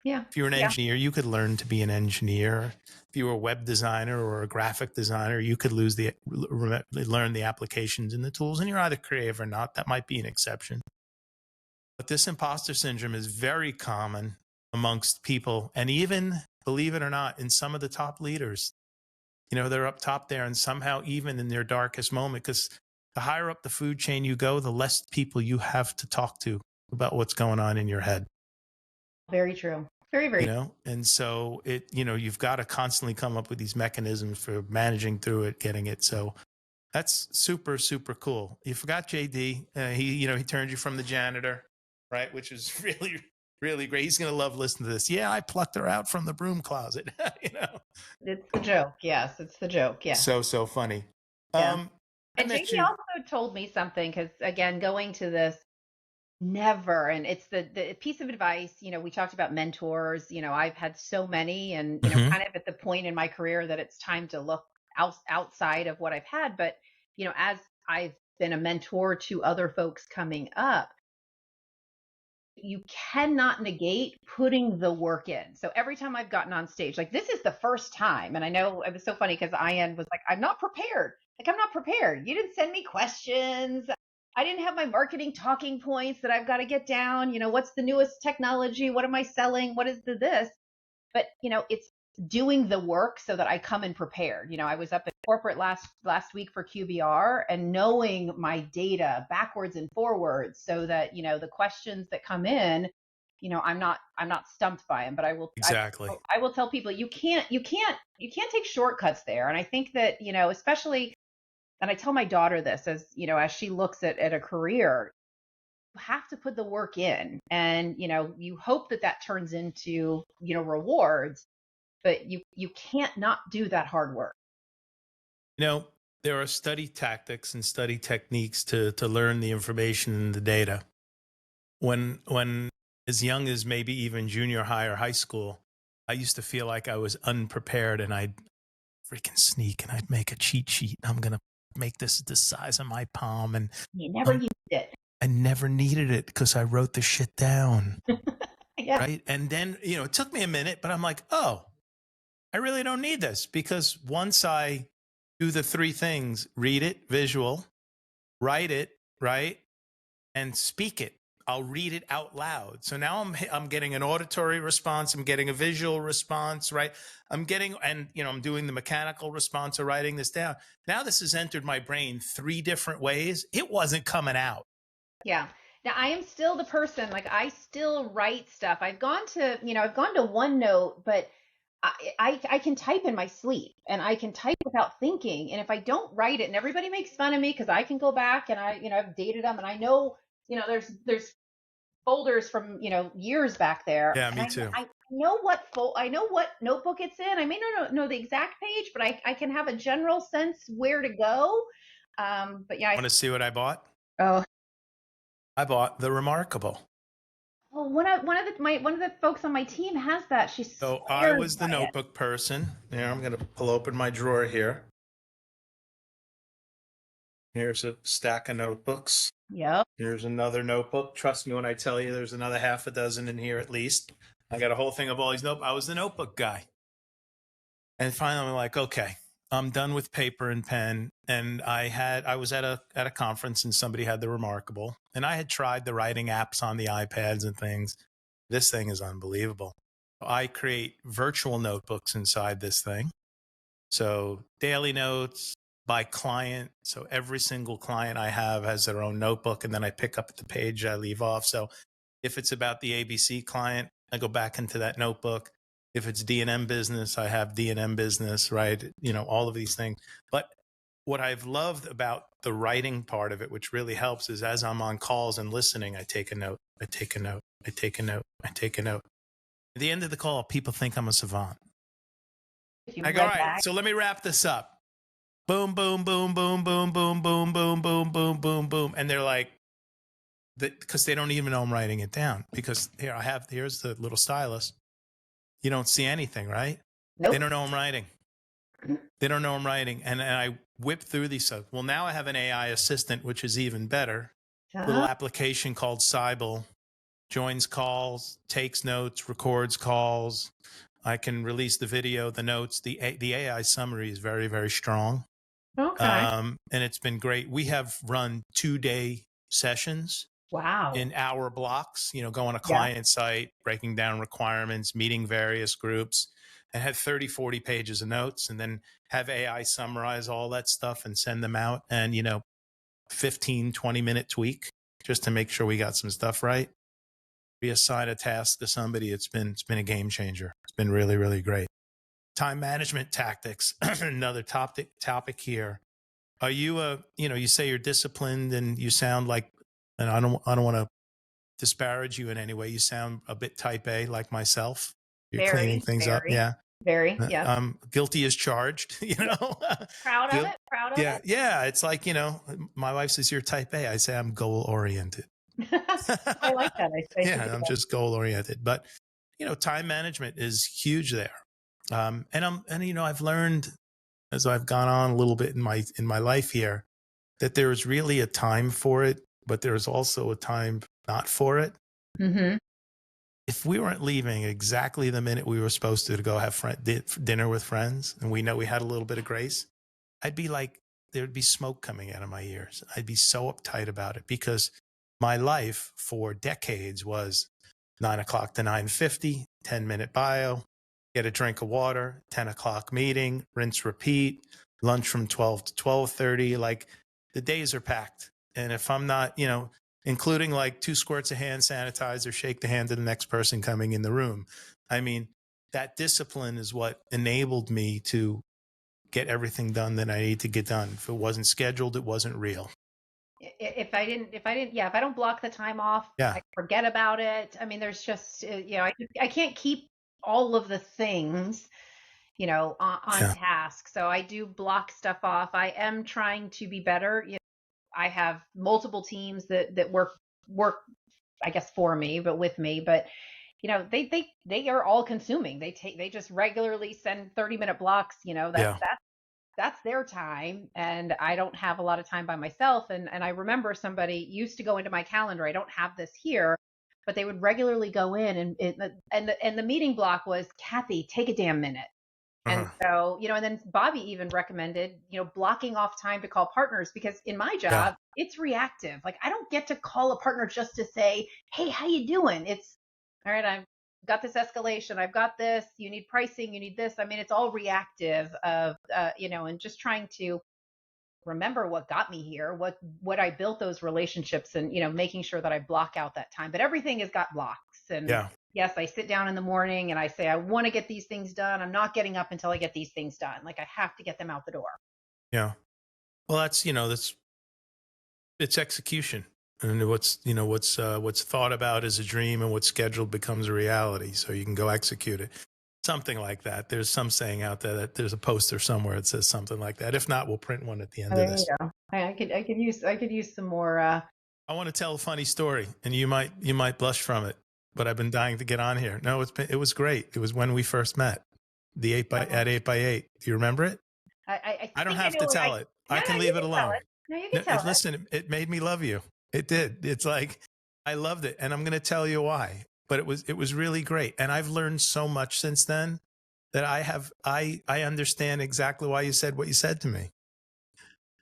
Yeah. If you were an engineer, you could learn to be an engineer. If you were a web designer or a graphic designer, you could learn the applications and the tools, and you're either creative or not. That might be an exception. But this imposter syndrome is very common amongst people, and even, believe it or not, in some of the top leaders. They're up top there, and somehow even in their darkest moment, because the higher up the food chain you go, the less people you have to talk to about what's going on in your head. Very true. Very, very. And so you've got to constantly come up with these mechanisms for managing through it, getting it. So that's super, super cool. You forgot JD. He turned you from the janitor, right? Which is really, really great. He's going to love listening to this. Yeah, I plucked her out from the broom closet. It's the joke. Yes, it's the joke. Yeah. So funny. Yeah. And JD also told me something, because again, going to this, never. And it's the piece of advice, we talked about mentors, I've had so many, and, kind of at the point in my career that it's time to look outside of what I've had. But, as I've been a mentor to other folks coming up, you cannot negate putting the work in. So every time I've gotten on stage, like, this is the first time. And I know it was so funny because Ian was like, I'm not prepared. Like, I'm not prepared. You didn't send me questions. I didn't have my marketing talking points that I've got to get down. What's the newest technology? What am I selling? What is this? But, it's doing the work so that I come in prepared. I was up at corporate last week for QBR, and knowing my data backwards and forwards so that, the questions that come in, I'm not stumped by them. But I will I will tell people, you can't take shortcuts there. And I think that, especially, and I tell my daughter this as, as she looks at a career, you have to put the work in, and, you hope that turns into, rewards, but you can't not do that hard work. There are study tactics and study techniques to learn the information and the data. When as young as maybe even junior high or high school, I used to feel like I was unprepared, and I'd freaking sneak and I'd make a cheat sheet. I'm going to make this the size of my palm. And you never used it. I never needed it because I wrote the shit down. Yeah. Right. And then, it took me a minute, but I'm like, oh, I really don't need this, because once I do the three things: read it, visual, write it, right, and speak it. I'll read it out loud. So now I'm getting an auditory response. I'm getting a visual response, right? I'm doing the mechanical response of writing this down. Now this has entered my brain 3 different ways. It wasn't coming out. Yeah. Now I am still the person, like, I still write stuff. I've gone to OneNote, but I can type in my sleep, and I can type without thinking. And if I don't write it, and everybody makes fun of me because I can go back and I've dated them, and I know, there's folders from, years back there. Yeah, me too. I know what notebook it's in. I may not know the exact page, but I can have a general sense where to go. But yeah, Want to see what I bought? oh, I bought The Remarkable. oh, one of the folks on my team has that. She So I swears was the by it. notebook person. There, I'm going to pull open my drawer here. Here's a stack of notebooks. Yep. Here's another notebook. Trust me when I tell you there's another half a dozen in here at least. I got a whole thing of all these notebooks. I was the notebook guy. And finally I'm like, okay, I'm done with paper and pen. And I was at a conference and somebody had The Remarkable. And I had tried the writing apps on the iPads and things. This thing is unbelievable. I create virtual notebooks inside this thing. So daily notes by client. So every single client I have has their own notebook, and then I pick up the page I leave off. So if it's about the ABC client, I go back into that notebook. If it's D&M business, I have D&M business, right? You know, all of these things. But what I've loved about the writing part of it, which really helps, is as I'm on calls and listening, I take a note, I take a note, I take a note, I take a note. At the end of the call, people think I'm a savant. If you I go, all read right, back. so let me wrap this up. Boom, boom, boom, boom, boom, boom, boom, boom, boom, boom, boom, boom. And they're like, because they don't even know I'm writing it down. Because here's the little stylus. You don't see anything, right? Nope. They don't know I'm writing. They don't know I'm writing. And I whip through these stuff. Well, now I have an AI assistant, which is even better. Little application called Sybil. Joins calls, takes notes, records calls. I can release the video, the notes. The AI summary is very, very strong. Okay. And it's been great. We have run 2-day sessions Wow. in hour blocks, you know, go on a client site, breaking down requirements, meeting various groups, and had 30, 40 pages of notes, and then have AI summarize all that stuff and send them out. And, you know, 15, 20-minute tweak just to make sure we got some stuff right. Reassign a task to somebody. It's been a game changer. It's been really, really great. Time management tactics, another topic here. Are you you say you're disciplined and you sound like, and I don't want to disparage you in any way. You sound a bit type A like myself. You're cleaning things up. Yeah. Very, yeah. Guilty as charged, you know. Proud of it. Proud of it. Yeah. It's like, you know, my wife says you're type A. I say I'm goal oriented. I like that. Yeah, I'm just goal oriented. But, you know, time management is huge there. And you know, I've learned as I've gone on a little bit in my life here that there's really a time for it, but there's also a time not for it. Mm-hmm. If we weren't leaving exactly the minute we were supposed to go have dinner with friends, and we know we had a little bit of grace, I'd be like, there'd be smoke coming out of my ears. I'd be so uptight about it because my life for decades was 9 o'clock to 9:50, 10-minute bio, get a drink of water, 10 o'clock meeting, rinse, repeat, lunch from 12 to 12:30. Like the days are packed. And if I'm not, you know, including like 2 squirts of hand sanitizer, shake the hand of the next person coming in the room. I mean, that discipline is what enabled me to get everything done that I need to get done. If it wasn't scheduled, it wasn't real. If I don't block the time off, Yeah. I forget about it. I mean, there's just, you know, I can't keep all of the things, you know, on task. So I do block stuff off. I am trying to be better. You know, I have multiple teams that work, I guess, for me, but with me. But you know, they are all consuming. They just regularly send 30-minute blocks. You know, that's their time, and I don't have a lot of time by myself. And I remember somebody used to go into my calendar. I don't have this here, but they would regularly go in, and the meeting block was, Kathy, take a damn minute. And so, you know, and then Bobby even recommended, you know, blocking off time to call partners, because in my job, it's reactive. Like I don't get to call a partner just to say, hey, how you doing? It's all right. I've got this escalation. I've got this. You need pricing. You need this. I mean, it's all reactive of, you know, and just trying to remember what got me here, what I built those relationships, and, you know, making sure that I block out that time. But everything has got blocks. And yes, I sit down in the morning and I say, I want to get these things done. I'm not getting up until I get these things done. Like I have to get them out the door. Yeah. Well, that's, you know, it's execution. And what's thought about as a dream and what's scheduled becomes a reality. So you can go execute it. Something like that. There's some saying out there that there's a poster somewhere that says something like that. If not, we'll print one at the end of There this. you go. I could use some more. I want to tell a funny story, and you might blush from it, but I've been dying to get on here. No, it was great. It was when we first met, the 8x8. Do you remember it? I don't have to tell it. No, I can no, leave you it can tell alone. it. No, you can tell it. Listen, it made me love you. It did. It's like I loved it, and I'm going to tell you why. But it was really great, and I've learned so much since then that I understand exactly why you said what you said to me.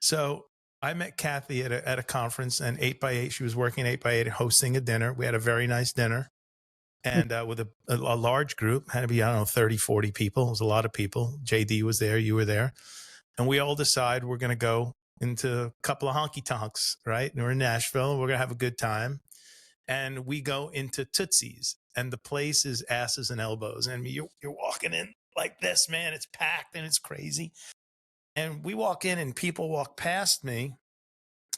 So I met Kathy at a conference, and 8x8. She was working 8x8 and hosting a dinner. We had a very nice dinner, and with a large group, had to be, I don't know, 30, 40 people. It was a lot of people. JD was there, you were there, and we all decide we're going to go into a couple of honky tonks, right? And we're in Nashville, and we're going to have a good time. And we go into Tootsie's, and the place is asses and elbows. And you're walking in like this, man. It's packed and it's crazy. And we walk in, and people walk past me,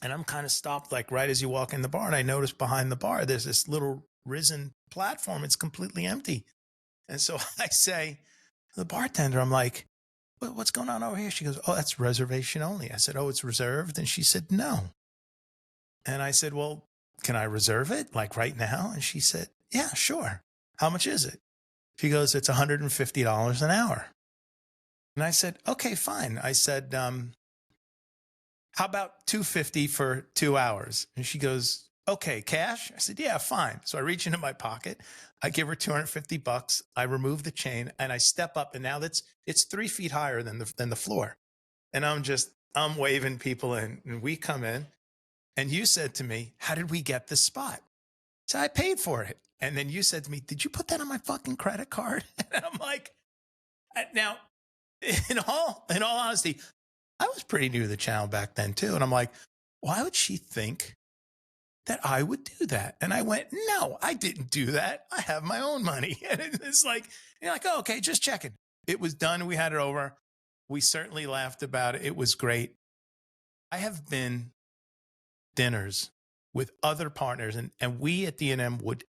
and I'm kind of stopped, like right as you walk in the bar. And I notice behind the bar, there's this little risen platform. It's completely empty. And so I say to the bartender, I'm like, what's going on over here? She goes, oh, that's reservation only. I said, oh, it's reserved. And she said, no. And I said, well, can I reserve it like right now? And she said, yeah, sure. How much is it? She goes, it's $150 an hour. And I said, okay, fine. I said, how about $250 for 2 hours? And she goes, okay, cash? I said, yeah, fine. So I reach into my pocket. I give her $250. I remove the chain and I step up. And now it's 3 feet higher than the floor. And I'm waving people in, and we come in. And you said to me, how did we get this spot? So I paid for it. And then you said to me, did you put that on my fucking credit card? And I'm like, now, in all honesty, I was pretty new to the channel back then too. And I'm like, why would she think that I would do that? And I went, no, I didn't do that. I have my own money. And it's like, you're like, oh, okay, just checking. It was done. We had it over. We certainly laughed about it. It was great. I have been dinners with other partners, and we at D&M would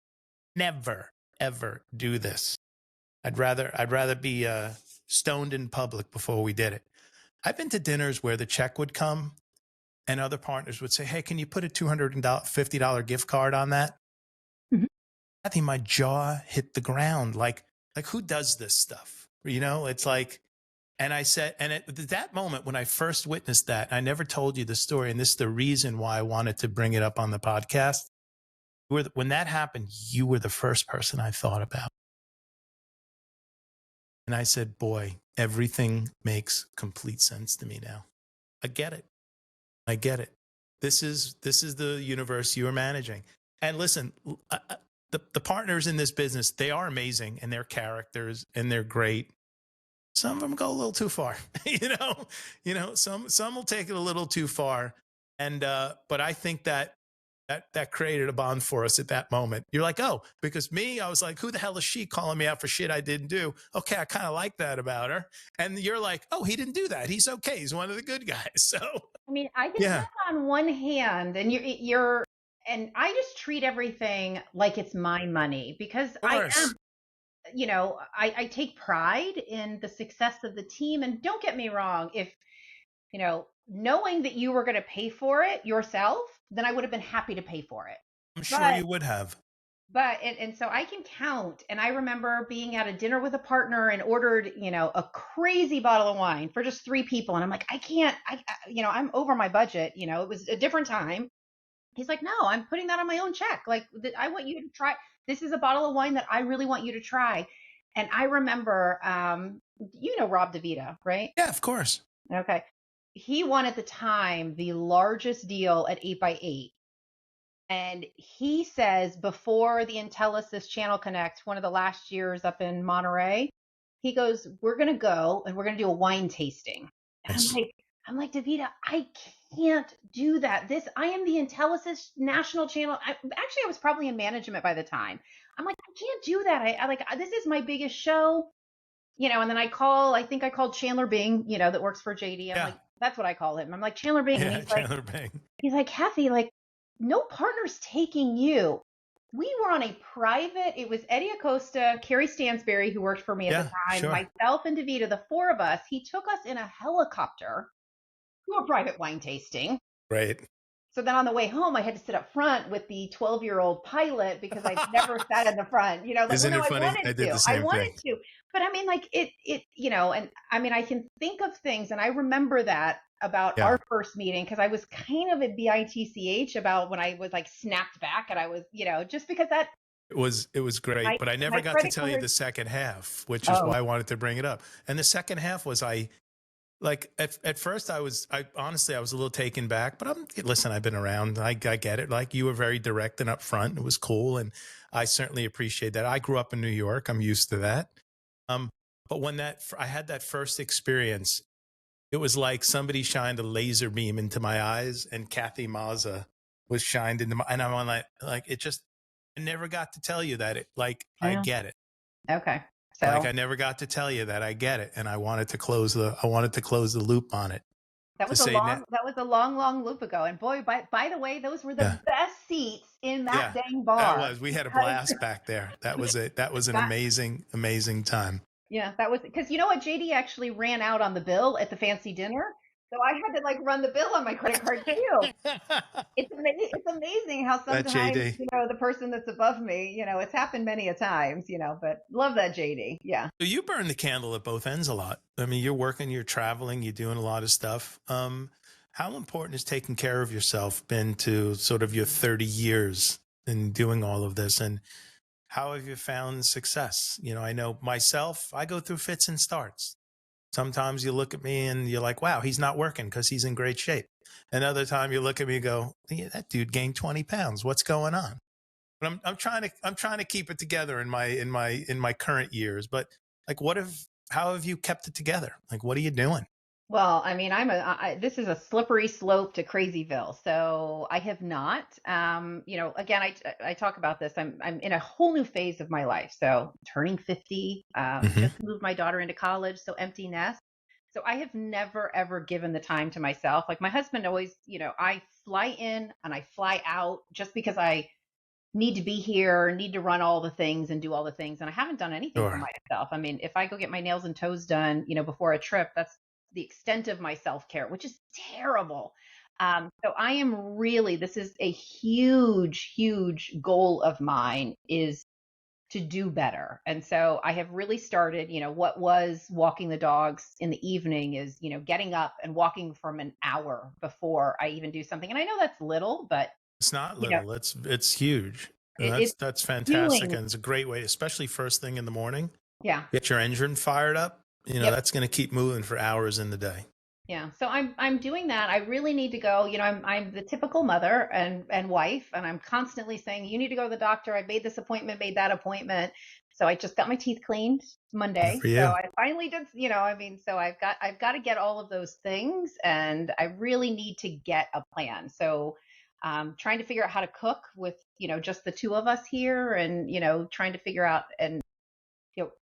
never, ever do this. I'd rather be stoned in public before we did it. I've been to dinners where the check would come and other partners would say, hey, can you put a $250 gift card on that? Mm-hmm. I think my jaw hit the ground. Like who does this stuff? You know, it's like, and I said, and at that moment when I first witnessed that, I never told you the story, and this is the reason why I wanted to bring it up on the podcast. When that happened, you were the first person I thought about. And I said, boy, everything makes complete sense to me now. I get it. I get it. This is the universe you are managing. And listen, the partners in this business, they are amazing, and they're characters, and they're great. Some of them go a little too far, you know, some will take it a little too far. And, but I think that created a bond for us at that moment. You're like, oh, because me, I was like, who the hell is she calling me out for shit I didn't do? Okay. I kind of like that about her. And you're like, oh, he didn't do that. He's okay. He's one of the good guys. So, I mean, I can count on one hand, and and I just treat everything like it's my money, because I am, you know, I take pride in the success of the team. And don't get me wrong, if, you know, knowing that you were going to pay for it yourself, then I would have been happy to pay for it. I'm sure you would have. But, and so I can count. And I remember being at a dinner with a partner and ordered, you know, a crazy bottle of wine for just 3 people. And I'm like, you know, I'm over my budget. You know, it was a different time. He's like, no, I'm putting that on my own check. Like, I want you to try. This is a bottle of wine that I really want you to try. And I remember, you know, Rob DeVita, right? Yeah, of course. Okay. He won at the time the largest deal at 8x8. And he says, before the Intellisys Channel Connect, one of the last years up in Monterey, he goes, we're going to go and we're going to do a wine tasting. And Yes. I'm like, DeVita, I can't do that. I am the Intellisys national channel. I was probably in management by the time. I'm like, I can't do that. I like, this is my biggest show, you know. And then I called Chandler Bing, you know, that works for JD. I'm like, that's what I call him. I'm like, Chandler Bing. Yeah, and Chandler Bing. He's like, Kathy, like, no partner's taking you We were on a private, it was Eddie Acosta, Carrie Stansberry, who worked for me at the Yeah, time, sure. myself and Davita, the four of us. He took us in a helicopter to a private wine tasting. Right. So then on the way home, I had to sit up front with the 12-year-old pilot because I'd never sat in the front, like, well, Isn't no, it I funny? wanted I did to, the same thing. but I mean, like and I mean, I can think of things, and I remember that about Yeah. our first meeting because I was kind of at bitch about when I was like snapped back and I was, just because that It was great, but I never my got to credit tell you card. the second half, which is Oh, why I wanted to bring it up. And the second half was like at first I honestly I was a little taken back, but listen, I've been around. I get it. Like you were very direct and upfront. It was cool, and I certainly appreciate that. I grew up in New York. I'm used to that. Um, but when I had that first experience, it was like somebody shined a laser beam into my eyes, and Kathy Mazza was shined into my, and I'm on like it just. I never got to tell you that I yeah. get it. Okay. Like So I never got to tell you that I get it, and I wanted to close the loop on it to say net. that was a long, long loop ago. And boy, by the way, those were Yeah, the best seats in that yeah, dang that bar was. We had a because blast back there. That was it. That was an that amazing time. yeah, that was because you know what, JD actually ran out on the bill at the fancy dinner. So I had to like run the bill on my credit card too. It's amazing how That sometimes, JD. the person that's above me, it's happened many a times, but love that JD. Yeah. So you burn the candle at both ends a lot. I mean, you're working, you're traveling, you're doing a lot of stuff. How important has taking care of yourself been to sort of your 30 years in doing all of this? And how have you found success? I know myself, I go through fits and starts. Sometimes you look at me and you're like, wow, he's not working because he's in great shape. Another time you look at me and go, yeah, that dude gained 20 pounds. What's going on? But I'm trying to keep it together in my current years. But like, how have you kept it together? Like, what are you doing? Well, I mean, this is a slippery slope to Crazyville. So I have not, again, I talk about this. I'm in a whole new phase of my life. So turning 50, Mm-hmm. just moved my daughter into college. So empty nest. So I have never, ever given the time to myself. Like my husband always, I fly in and I fly out just because I need to be here, need to run all the things and do all the things. And I haven't done anything for Sure. myself. I mean, if I go get my nails and toes done, before a trip, that's the extent of my self care, which is terrible. So I am really, this is a huge, huge goal of mine is to do better. And so I have really started, what was walking the dogs in the evening is, getting up and walking from an hour before I even do something. And I know that's little, but It's not you know, little. It's huge. And it's that's fantastic, fueling. and it's a great way, especially first thing in the morning. Yeah. Get your engine fired up. Yep. That's going to keep moving for hours in the day. Yeah. So I'm doing that. I really need to go. I'm the typical mother and wife, and I'm constantly saying, you need to go to the doctor. I made this appointment, made that appointment. So I just got my teeth cleaned Good Monday. for So you. I finally did, I mean, so I've got to get all of those things, and I really need to get a plan. So trying to figure out how to cook with, just the two of us here, and trying to figure out, and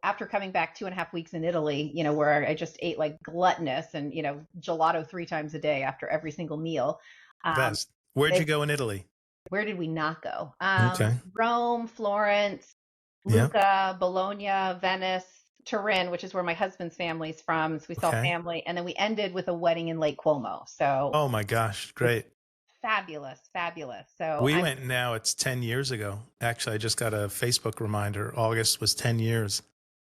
after coming back 2.5 weeks in Italy, where I just ate like gluttonous and, gelato 3 times a day after every single meal. Um, Best. Where'd you it, go in Italy? where did we not go? Okay. Rome, Florence, Yeah. Lucca, Bologna, Venice, Turin, which is where my husband's family's from. So we saw Okay. family. And then we ended with a wedding in Lake Como. So Oh my gosh, it's great. fabulous, fabulous. So We went now, it's 10 years ago. Actually, I just got a Facebook reminder. August was 10 years.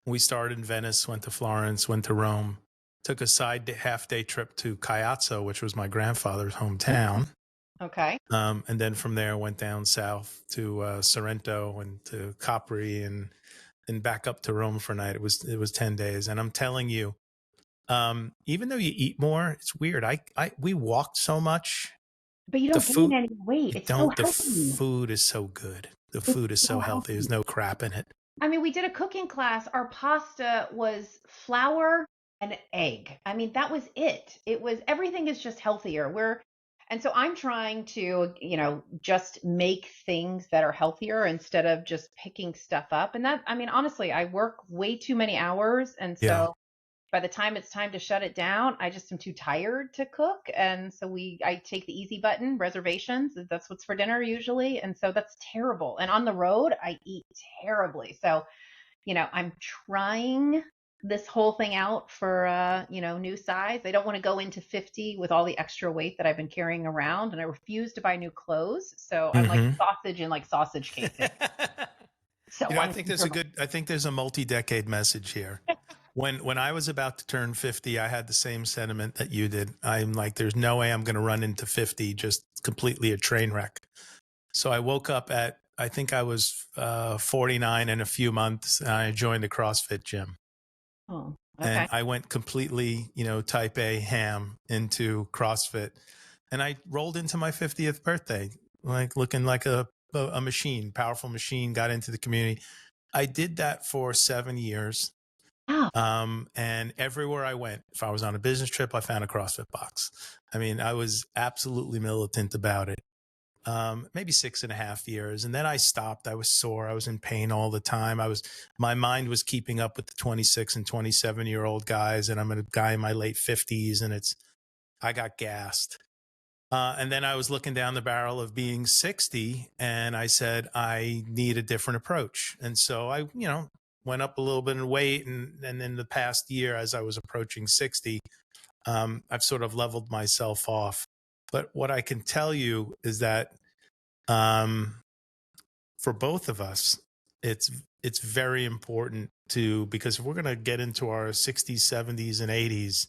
We started in Venice, went to Florence, went to Rome, took a half day trip to Caiazzo, which was my grandfather's hometown. okay. And then from there, went down south to Sorrento and to Capri and back up to Rome for a night. It was 10 days. And I'm telling you, even though you eat more, it's weird. We walked so much. But you The don't gain food, any weight. you It's so don't, the healthy. food is so good. The It's food is so so healthy. There's healthy. no crap in it. I mean, we did a cooking class. Our pasta was flour and egg. I mean, that was it. It was everything is just healthier. And so I'm trying to, just make things that are healthier instead of just picking stuff up. And that, I mean, honestly, I work way too many hours. And Yeah. so by the time it's time to shut it down, I just am too tired to cook. And so I take the easy button, reservations. That's what's for dinner usually. And so that's terrible. And on the road, I eat terribly. So, I'm trying this whole thing out for new size. I don't want to go into 50 with all the extra weight that I've been carrying around, and I refuse to buy new clothes. So I'm like Hmm. sausage in like sausage cases. So I think I think there's a multi-decade message here. When I was about to turn 50, I had the same sentiment that you did. I'm like, there's no way I'm going to run into 50, just completely a train wreck. So I woke up at, I think I was 49 in a few months, and I joined a CrossFit gym. Oh, And okay. I went completely, type A ham into CrossFit. And I rolled into my 50th birthday, like looking like a machine, powerful machine, got into the community. I did that for 7 years. Oh, And everywhere I went, if I was on a business trip, I found a CrossFit box. I mean, I was absolutely militant about it. Maybe 6.5 years. And then I stopped. I was sore. I was in pain all the time. My mind was keeping up with the 26 and 27-year-old guys. And I'm a guy in my late 50s, and I got gassed. And then I was looking down the barrel of being 60, and I said, I need a different approach. And so I, went up a little bit in weight. And in the past year, as I was approaching 60, I've sort of leveled myself off. But what I can tell you is that for both of us, it's very important because if we're going to get into our 60s, 70s, and 80s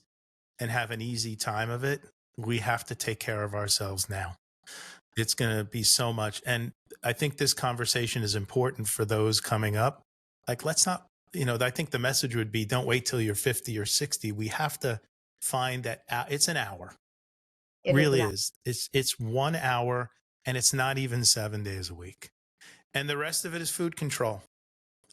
and have an easy time of it, we have to take care of ourselves now. It's going to be so much. And I think this conversation is important for those coming up. Like, let's not, I think the message would be, don't wait till you're 50 or 60. We have to find that it's an hour. it is Really an is. It's 1 hour, and it's not even 7 days a week. And the rest of it is food control.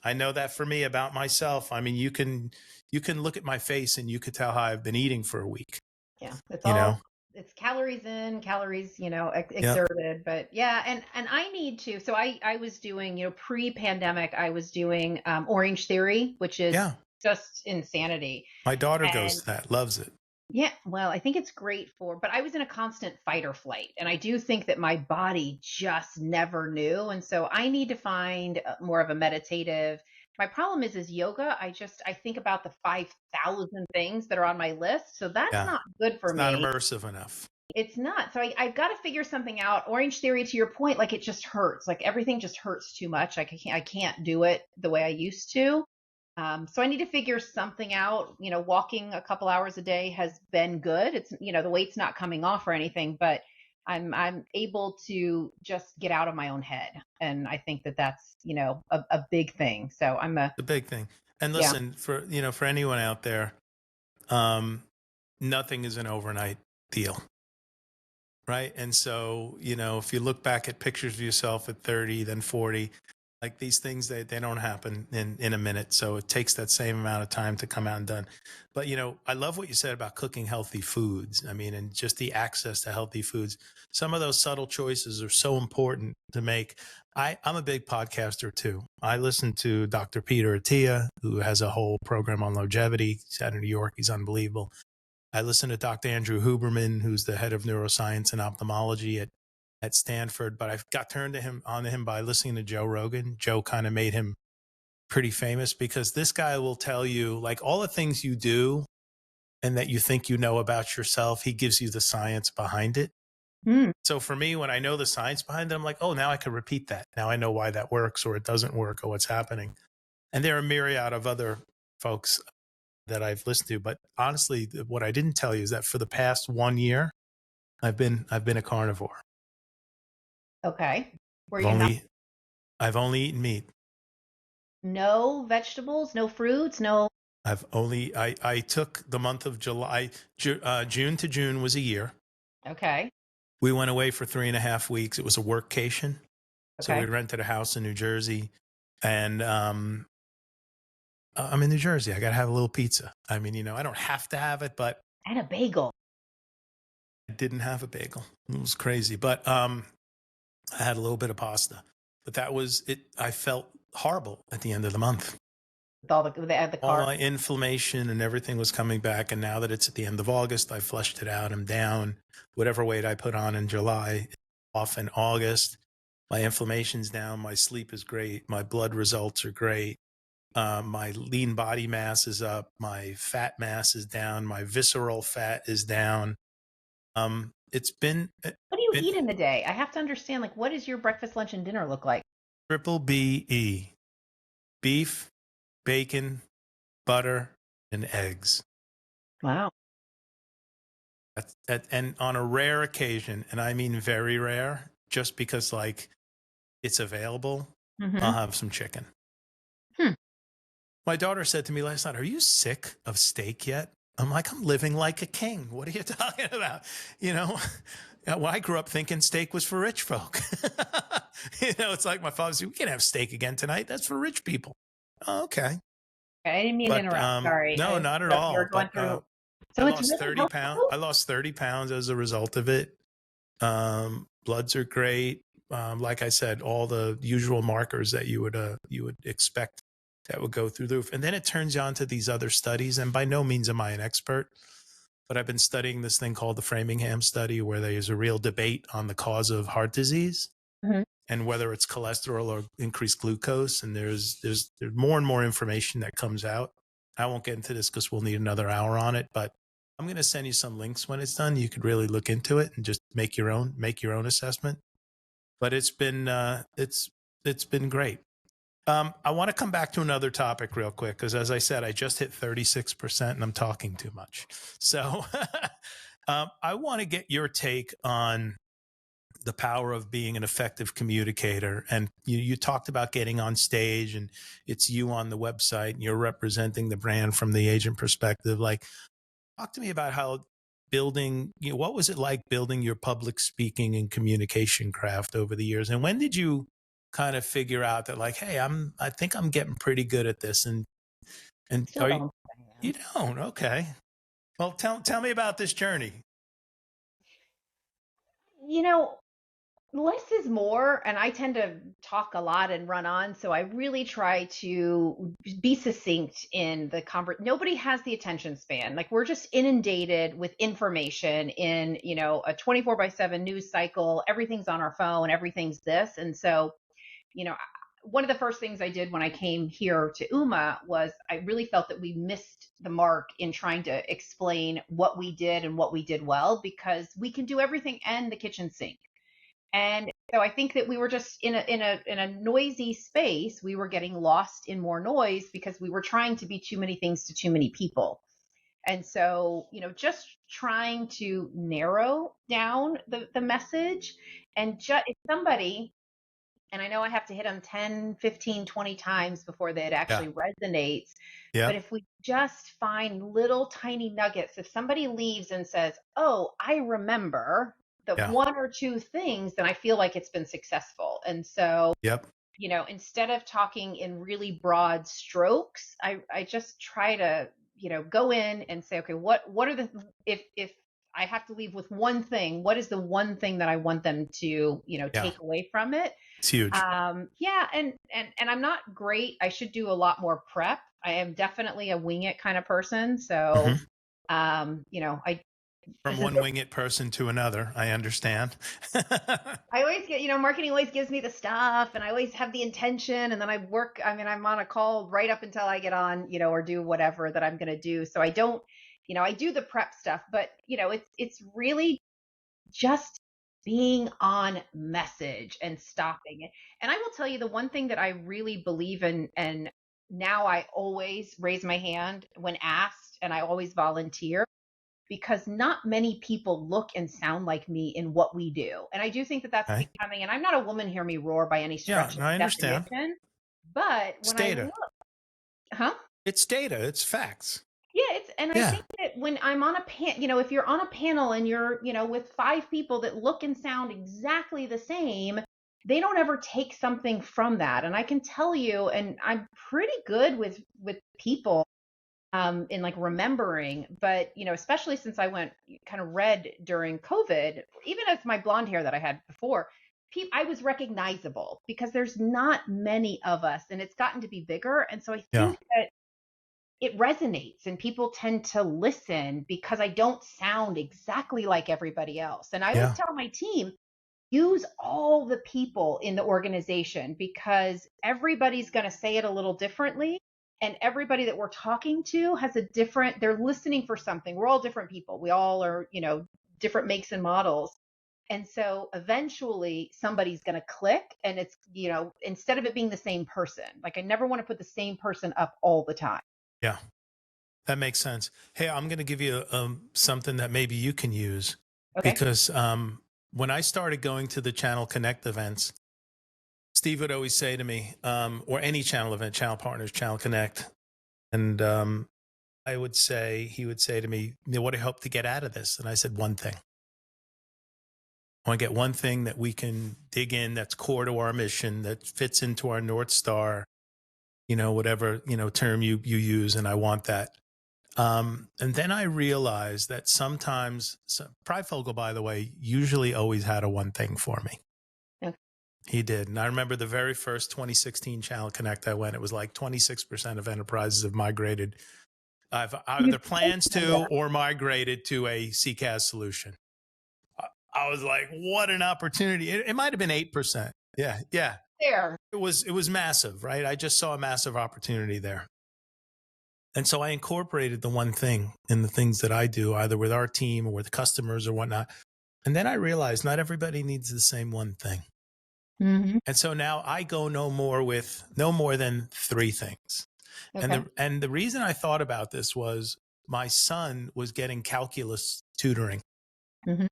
I know that for me about myself. I mean, you can look at my face and you could tell how I've been eating for a week, Yeah, you know? it's calories in, calories, Yep. exerted. But yeah, and I need to. So I was doing, pre-pandemic, I was doing Orange Theory, which is Yeah. just insanity. My daughter goes And to that, loves it. yeah, well, I think it's great but I was in a constant fight or flight. And I do think that my body just never knew. And so I need to find more of a meditative. My problem is yoga. I think about the 5,000 things that are on my list. So that's Yeah. not good for It's not me. immersive enough. It's not. So I've got to figure something out. Orange Theory, to your point, like it just hurts. Like everything just hurts too much. Like I can't do it the way I used to. So I need to figure something out. Walking a couple hours a day has been good. It's the weight's not coming off or anything, but I'm able to just get out of my own head, and I think that that's a big thing. So The big thing. And yeah. listen, for anyone out there, um, nothing is an overnight deal. Right. And so, if you look back at pictures of yourself at 30, then 40, like these things, they don't happen in a minute. So it takes that same amount of time to come out and done. But, I love what you said about cooking healthy foods. I mean, and just the access to healthy foods. Some of those subtle choices are so important to make. I'm a big podcaster too. I listen to Dr. Peter Attia, who has a whole program on longevity. He's out in New York. He's unbelievable. I listen to Dr. Andrew Huberman, who's the head of neuroscience and ophthalmology at Stanford. But I got turned onto him by listening to Joe Rogan. Joe kind of made him pretty famous because this guy will tell you, like, all the things you do and that you think you know about yourself, he gives you the science behind it. Hmm. So for me, when I know the science behind it, I'm like, oh, now I can repeat that. Now I know why that works or it doesn't work or what's happening. And there are a myriad of other folks that I've listened to. But honestly, what I didn't tell you is that for the past 1 year, I've been a carnivore. Okay. Were I've you not? only I've only eaten meat. No vegetables, no fruits, no. I took the month of July, June to June was a year. Okay. We went away for 3.5 weeks. It was a workcation. So we Okay. rented a house in New Jersey, and I'm in New Jersey. I got to have a little pizza. I mean, I don't have to have it, but And a bagel. I didn't have a bagel. It was crazy, but I had a little bit of pasta. But that was it. I felt horrible at the end of the month. with all the All car. my inflammation and everything was coming back. And now that it's at the end of August, I flushed it out. I'm down. Whatever weight I put on in July, off in August. My inflammation's down. My sleep is great. My blood results are great. My lean body mass is up. My fat mass is down. My visceral fat is down. It's been, What do you been eat in a day? I have to understand, like, what does your breakfast, lunch, and dinner look like? triple BE: beef, bacon, butter, and eggs. Wow. And on a rare occasion, and I mean very rare, just because like it's available, I'll Mm-hmm. have some chicken. Hmm. My daughter said to me last night, "Are you sick of steak yet?" I'm like, "I'm living like a king. What are you talking about?" You know, well, I grew up thinking steak was for rich folk. It's like my father said, "We can't have steak again tonight. That's for rich people." Oh, okay. I didn't mean to But interrupt. Sorry. no, I not at thought you were all. going But through. I So it's lost really 30 pounds. helpful. I lost 30 pounds as a result of it. Bloods are great. Like I said, all the usual markers that you would expect that would go through the roof. And then it turns you on to these other studies. And by no means am I an expert, but I've been studying this thing called the Framingham study, where there's a real debate on the cause of heart disease Mm-hmm. and whether it's cholesterol or increased glucose. And there's more and more information that comes out. I won't get into this because we'll need another hour on it, but I'm going to send you some links when it's done. You could really look into it and just make your own assessment. But it's been great. I want to come back to another topic real quick because, as I said, I just hit 36% and I'm talking too much. So I want to get your take on the power of being an effective communicator. And you talked about getting on stage, and it's you on the website, and you're representing the brand from the agent perspective. Like, talk to me about how building, what was it like building your public speaking and communication craft over the years? And when did you kind of figure out that, like, hey, I think I'm getting pretty good at this? And Still are you, don't. you don't? Okay. Well, tell me about this journey. You know, less is more, and I tend to talk a lot and run on, so I really try to be succinct in the nobody has the attention span. Like, we're just inundated with information in, a 24/7 news cycle. Everything's on our phone, everything's this. And so, you know, one of the first things I did when I came here to Ooma was I really felt that we missed the mark in trying to explain what we did and what we did well, because we can do everything and the kitchen sink. And so I think that we were just in a noisy space. We were getting lost in more noise because we were trying to be too many things to too many people. And so, just trying to narrow down the message, and just if somebody, and I know I have to hit them 10, 15, 20 times before that Yeah. actually resonates. Yeah. But if we just find little tiny nuggets, if somebody leaves and says, "Oh, I remember the Yeah. one or two things," then I feel like it's been successful. And so, Yep. instead of talking in really broad strokes, I just try to, go in and say, okay, what are the, if I have to leave with one thing, what is the one thing that I want them to, Yeah. take away from it? It's huge. Yeah, and I'm not great. I should do a lot more prep. I am definitely a wing it kind of person. So, Mhm. I From this is one wing it person to another. I understand. I always get, marketing always gives me the stuff, and I always have the intention, and then I work. I mean, I'm on a call right up until I get on, or do whatever that I'm going to do. So I don't, I do the prep stuff, but it's really just being on message and stopping it. And I will tell you the one thing that I really believe in, and now I always raise my hand when asked, and I always volunteer, because not many people look and sound like me in what we do. And I do think that that's Okay. becoming, and I'm not a woman, hear me roar by any Yeah, stretch of I the understand. definition, but It's when I data. look, huh? It's data. It's facts. Yeah, and I Yeah. think that when I'm on a if you're on a panel and you're, with five people that look and sound exactly the same, they don't ever take something from that. And I can tell you, and I'm pretty good with people, in like remembering, but especially since I went kind of red during COVID, even as my blonde hair that I had before, I was recognizable because there's not many of us, and it's gotten to be bigger. And so I Yeah. think that it resonates and people tend to listen because I don't sound exactly like everybody else. And I always Yeah. tell my team, use all the people in the organization because everybody's going to say it a little differently. And everybody that we're talking to has a different, they're listening for something. We're all different people. We all are, different makes and models. And so eventually somebody's going to click and it's, instead of it being the same person, like I never want to put the same person up all the time. Yeah. That makes sense. Hey, I'm going to give you something that maybe you can use Okay. because when I started going to the Channel Connect events, Steve would always say to me, or any channel event, Channel Partners, Channel Connect, and he would say to me, what do you hope to get out of this? And I said, one thing. I want to get one thing that we can dig in that's core to our mission, that fits into our North Star, whatever, term you use. And I want that. And then I realized that sometimes, Pryfogle, by the way, usually always had a one thing for me. Okay. He did. And I remember the very first 2016 Channel Connect I went, it was like 26% of enterprises have migrated. I've either plans to or migrated to a CCAS solution. I was like, what an opportunity. It might have been 8%. Yeah. Yeah. There. It was massive, right? I just saw a massive opportunity there. And so I incorporated the one thing in the things that I do, either with our team or with customers or whatnot. And then I realized not everybody needs the same one thing. Mm-hmm. And so now I go no more than 3 things. Okay. And the reason I thought about this was my son was getting calculus tutoring. Mm-hmm.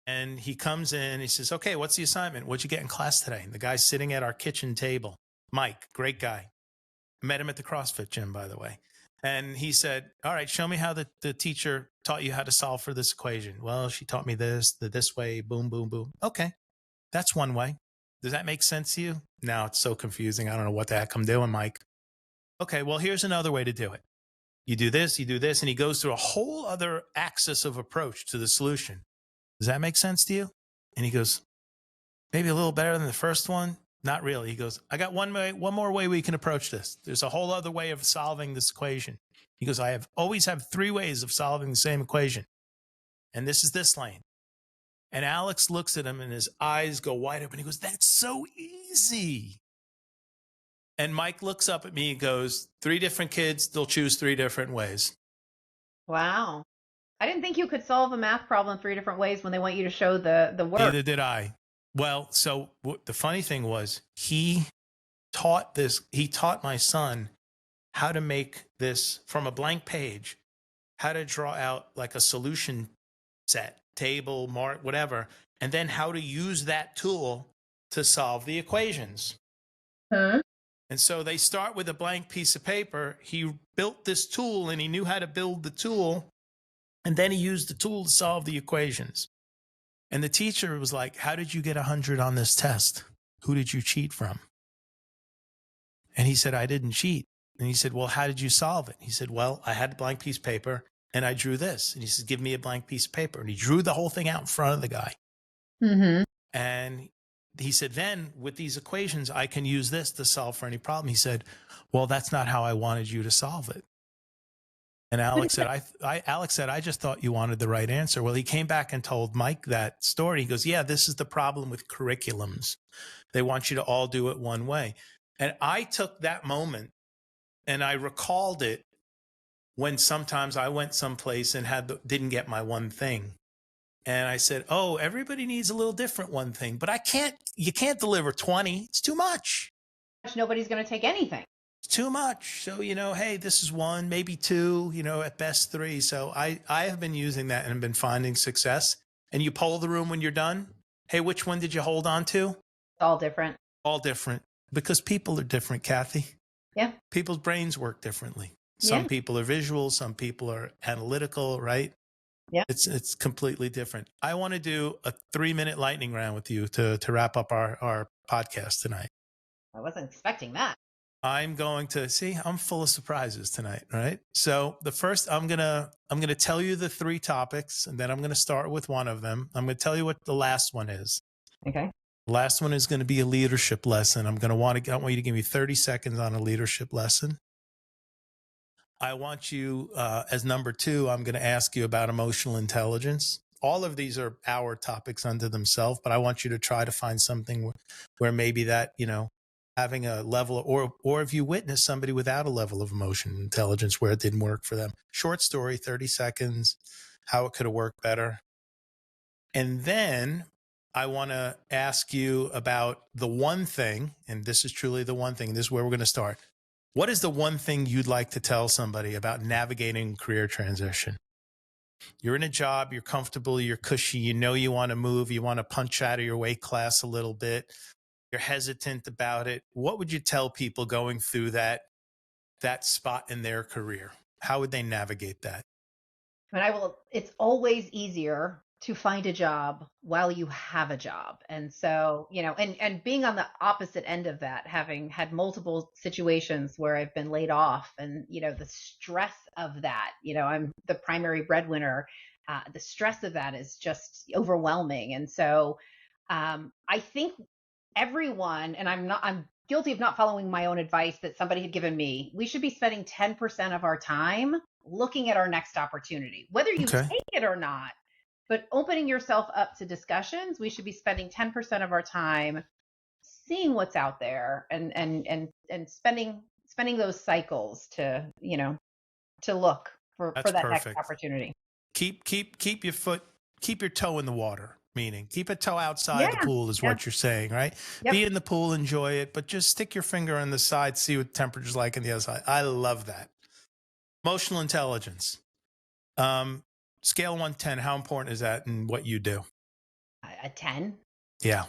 And he comes in, he says, okay, what's the assignment? What'd you get in class today? And the guy's sitting at our kitchen table. Mike, great guy. Met him at the CrossFit gym, by the way. And he said, all right, show me how the teacher taught you how to solve for this equation. Well, she taught me this way, boom, boom, boom. Okay, that's one way. Does that make sense to you? Now it's so confusing. I don't know what the heck I'm doing, Mike. Okay, well, here's another way to do it. You do this, and he goes through a whole other axis of approach to the solution. Does that make sense to you? And he goes, maybe a little better than the first one. Not really. He goes, I got one more way we can approach this. There's a whole other way of solving this equation. He goes, I always have 3 ways of solving the same equation. And this is this lane. And Alex looks at him and his eyes go wide open. He goes, that's so easy. And Mike looks up at me and goes, 3 different kids, they'll choose 3 different ways. Wow. I didn't think you could solve a math problem 3 different ways when they want you to show the work. Neither did I. Well, so the funny thing was he taught my son how to make this from a blank page, how to draw out like a solution set, table, mark, whatever, and then how to use that tool to solve the equations. Huh? And so they start with a blank piece of paper. He built this tool and he knew how to build the tool. And then he used the tool to solve the equations. And the teacher was like, how did you get 100 on this test? Who did you cheat from? And he said, I didn't cheat. And he said, well, how did you solve it? He said, well, I had a blank piece of paper and I drew this. And he said, give me a blank piece of paper. And he drew the whole thing out in front of the guy. Mm-hmm. And he said, then with these equations, I can use this to solve for any problem. He said, well, that's not how I wanted you to solve it. And Alex said, I just thought you wanted the right answer. Well, he came back and told Mike that story. He goes, yeah, this is the problem with curriculums. They want you to all do it one way. And I took that moment and I recalled it when sometimes I went someplace and didn't get my one thing. And I said, oh, everybody needs a little different one thing, but you can't deliver 20. It's too much. Nobody's going to take anything. Too much. So, hey, this is 1, maybe 2, at best 3. So I have been using that and been finding success. And you poll the room when you're done. Hey, which one did you hold on to? It's all different. All different. Because people are different, Kathy. Yeah. People's brains work differently. Some people are visual. Some people are analytical, right? Yeah. It's completely different. I want to do a 3-minute lightning round with you to wrap up our podcast tonight. I wasn't expecting that. I'm going to I'm full of surprises tonight, right? So the first, I'm going to tell you the 3 topics, and then I'm going to start with one of them. I'm going to tell you what the last one is. Okay. The last one is going to be a leadership lesson. I want you to give me 30 seconds on a leadership lesson. I want you, as number 2, I'm going to ask you about emotional intelligence. All of these are our topics unto themselves, but I want you to try to find something where maybe that, having a level, or if you witness somebody without a level of emotional intelligence where it didn't work for them. Short story, 30 seconds, how it could have worked better. And then I want to ask you about the one thing, and this is truly the one thing, this is where we're going to start. What is the one thing you'd like to tell somebody about navigating career transition? You're in a job, you're comfortable, you're cushy, you want to move, you want to punch out of your weight class a little bit, you're hesitant about it. What would you tell people going through that spot in their career? How would they navigate that? It's always easier to find a job while you have a job. And so, and being on the opposite end of that, having had multiple situations where I've been laid off and, the stress of that, I'm the primary breadwinner. The stress of that is just overwhelming. And so, I think everyone, and I'm guilty of not following my own advice that somebody had given me, we should be spending 10% of our time looking at our next opportunity, whether you Okay, take it or not, but opening yourself up to discussions. We should be spending 10% of our time seeing what's out there and spending those cycles to, to look that's for that next perfect. opportunity. Keep your toe in the water, meaning keep a toe outside Yeah. the pool is Yeah. what you're saying, right? Yep. Be in the pool, enjoy it, but just stick your finger on the side, see what temperature's like on the other side. I love that. Emotional intelligence. Scale 1 to 10, how important is that in what you do? A 10. Yeah.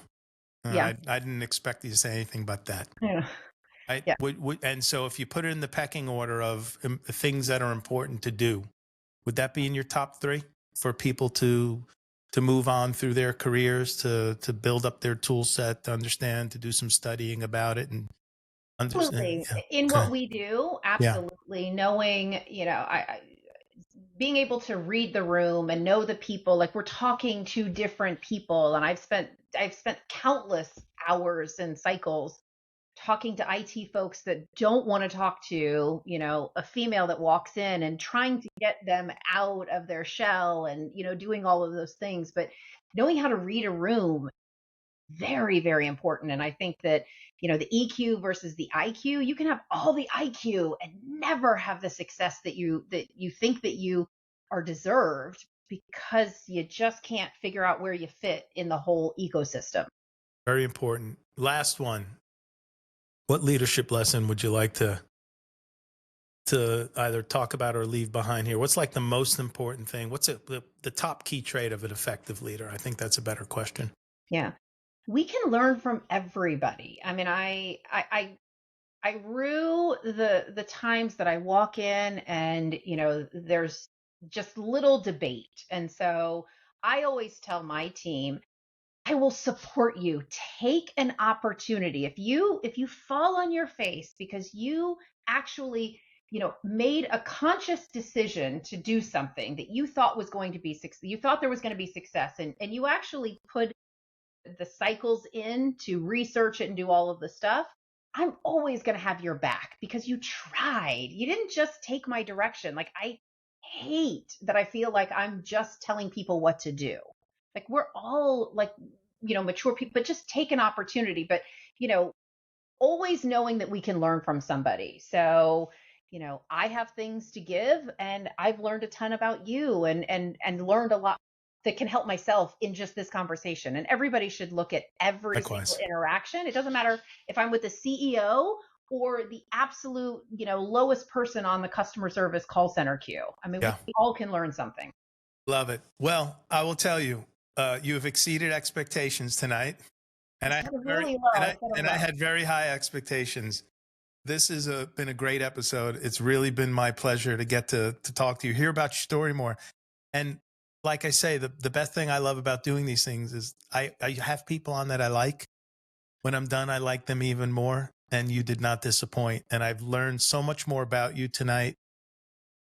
Yeah. I didn't expect you to say anything but that. Yeah. Right? Yeah. And so if you put it in the pecking order of things that are important to do, would that be in your top 3 for people to move on through their careers, to build up their tool set, to understand, to do some studying about it and understand? Absolutely. Yeah. In Okay. what we do, Yeah. absolutely. Knowing, being able to read the room and know the people, like we're talking to different people. And I've spent countless hours and cycles talking to IT folks that don't want to talk to, a female that walks in and trying to get them out of their shell and, doing all of those things. But knowing how to read a room, very, very important. And I think that, the EQ versus the IQ, you can have all the IQ and never have the success that you think that you are deserved because you just can't figure out where you fit in the whole ecosystem. Very important. Last one. What leadership lesson would you like to either talk about or leave behind here? What's like the most important thing? What's the top key trait of an effective leader? I think that's a better question. Yeah. We can learn from everybody. I mean, I rue the times that I walk in and, there's just little debate. And so I always tell my team, I will support you. Take an opportunity. If you fall on your face because you actually, made a conscious decision to do something that you thought was going to be you thought there was going to be success, and you actually put the cycles in to research it and do all of the stuff, I'm always going to have your back because you tried. You didn't just take my direction. Like, I hate that I feel like I'm just telling people what to do. Like, we're all like, mature people, but just take an opportunity. But, you know, always knowing that we can learn from somebody. So, I have things to give and I've learned a ton about you and learned a lot that can help myself in just this conversation. And everybody should look at every single Likewise. interaction. It doesn't matter if I'm with the CEO or the absolute, lowest person on the customer service call center queue. I mean, Yeah. we all can learn something. Love it. Well, I will tell you, you have exceeded expectations tonight. And I I had said it very really low. and I I said it and I low. had very high expectations. This has been a great episode. It's really been my pleasure to get to talk to you, hear about your story more. And like I say, the best thing I love about doing these things is I have people on that I like. When I'm done, I like them even more. And you did not disappoint. And I've learned so much more about you tonight.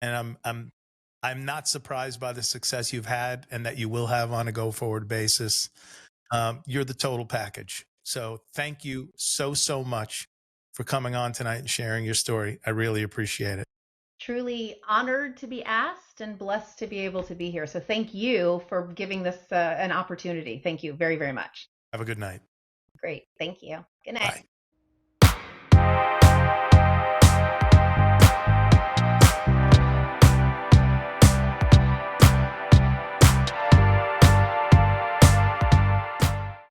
And I'm not surprised by the success you've had and that you will have on a go forward basis. You're the total package. So thank you so much for coming on tonight and sharing your story. I really appreciate it. truly honored to be asked and blessed to be able to be here. So thank you for giving this an opportunity. Thank you very, very much. Have a good night. Great. Thank you. Good night. Bye.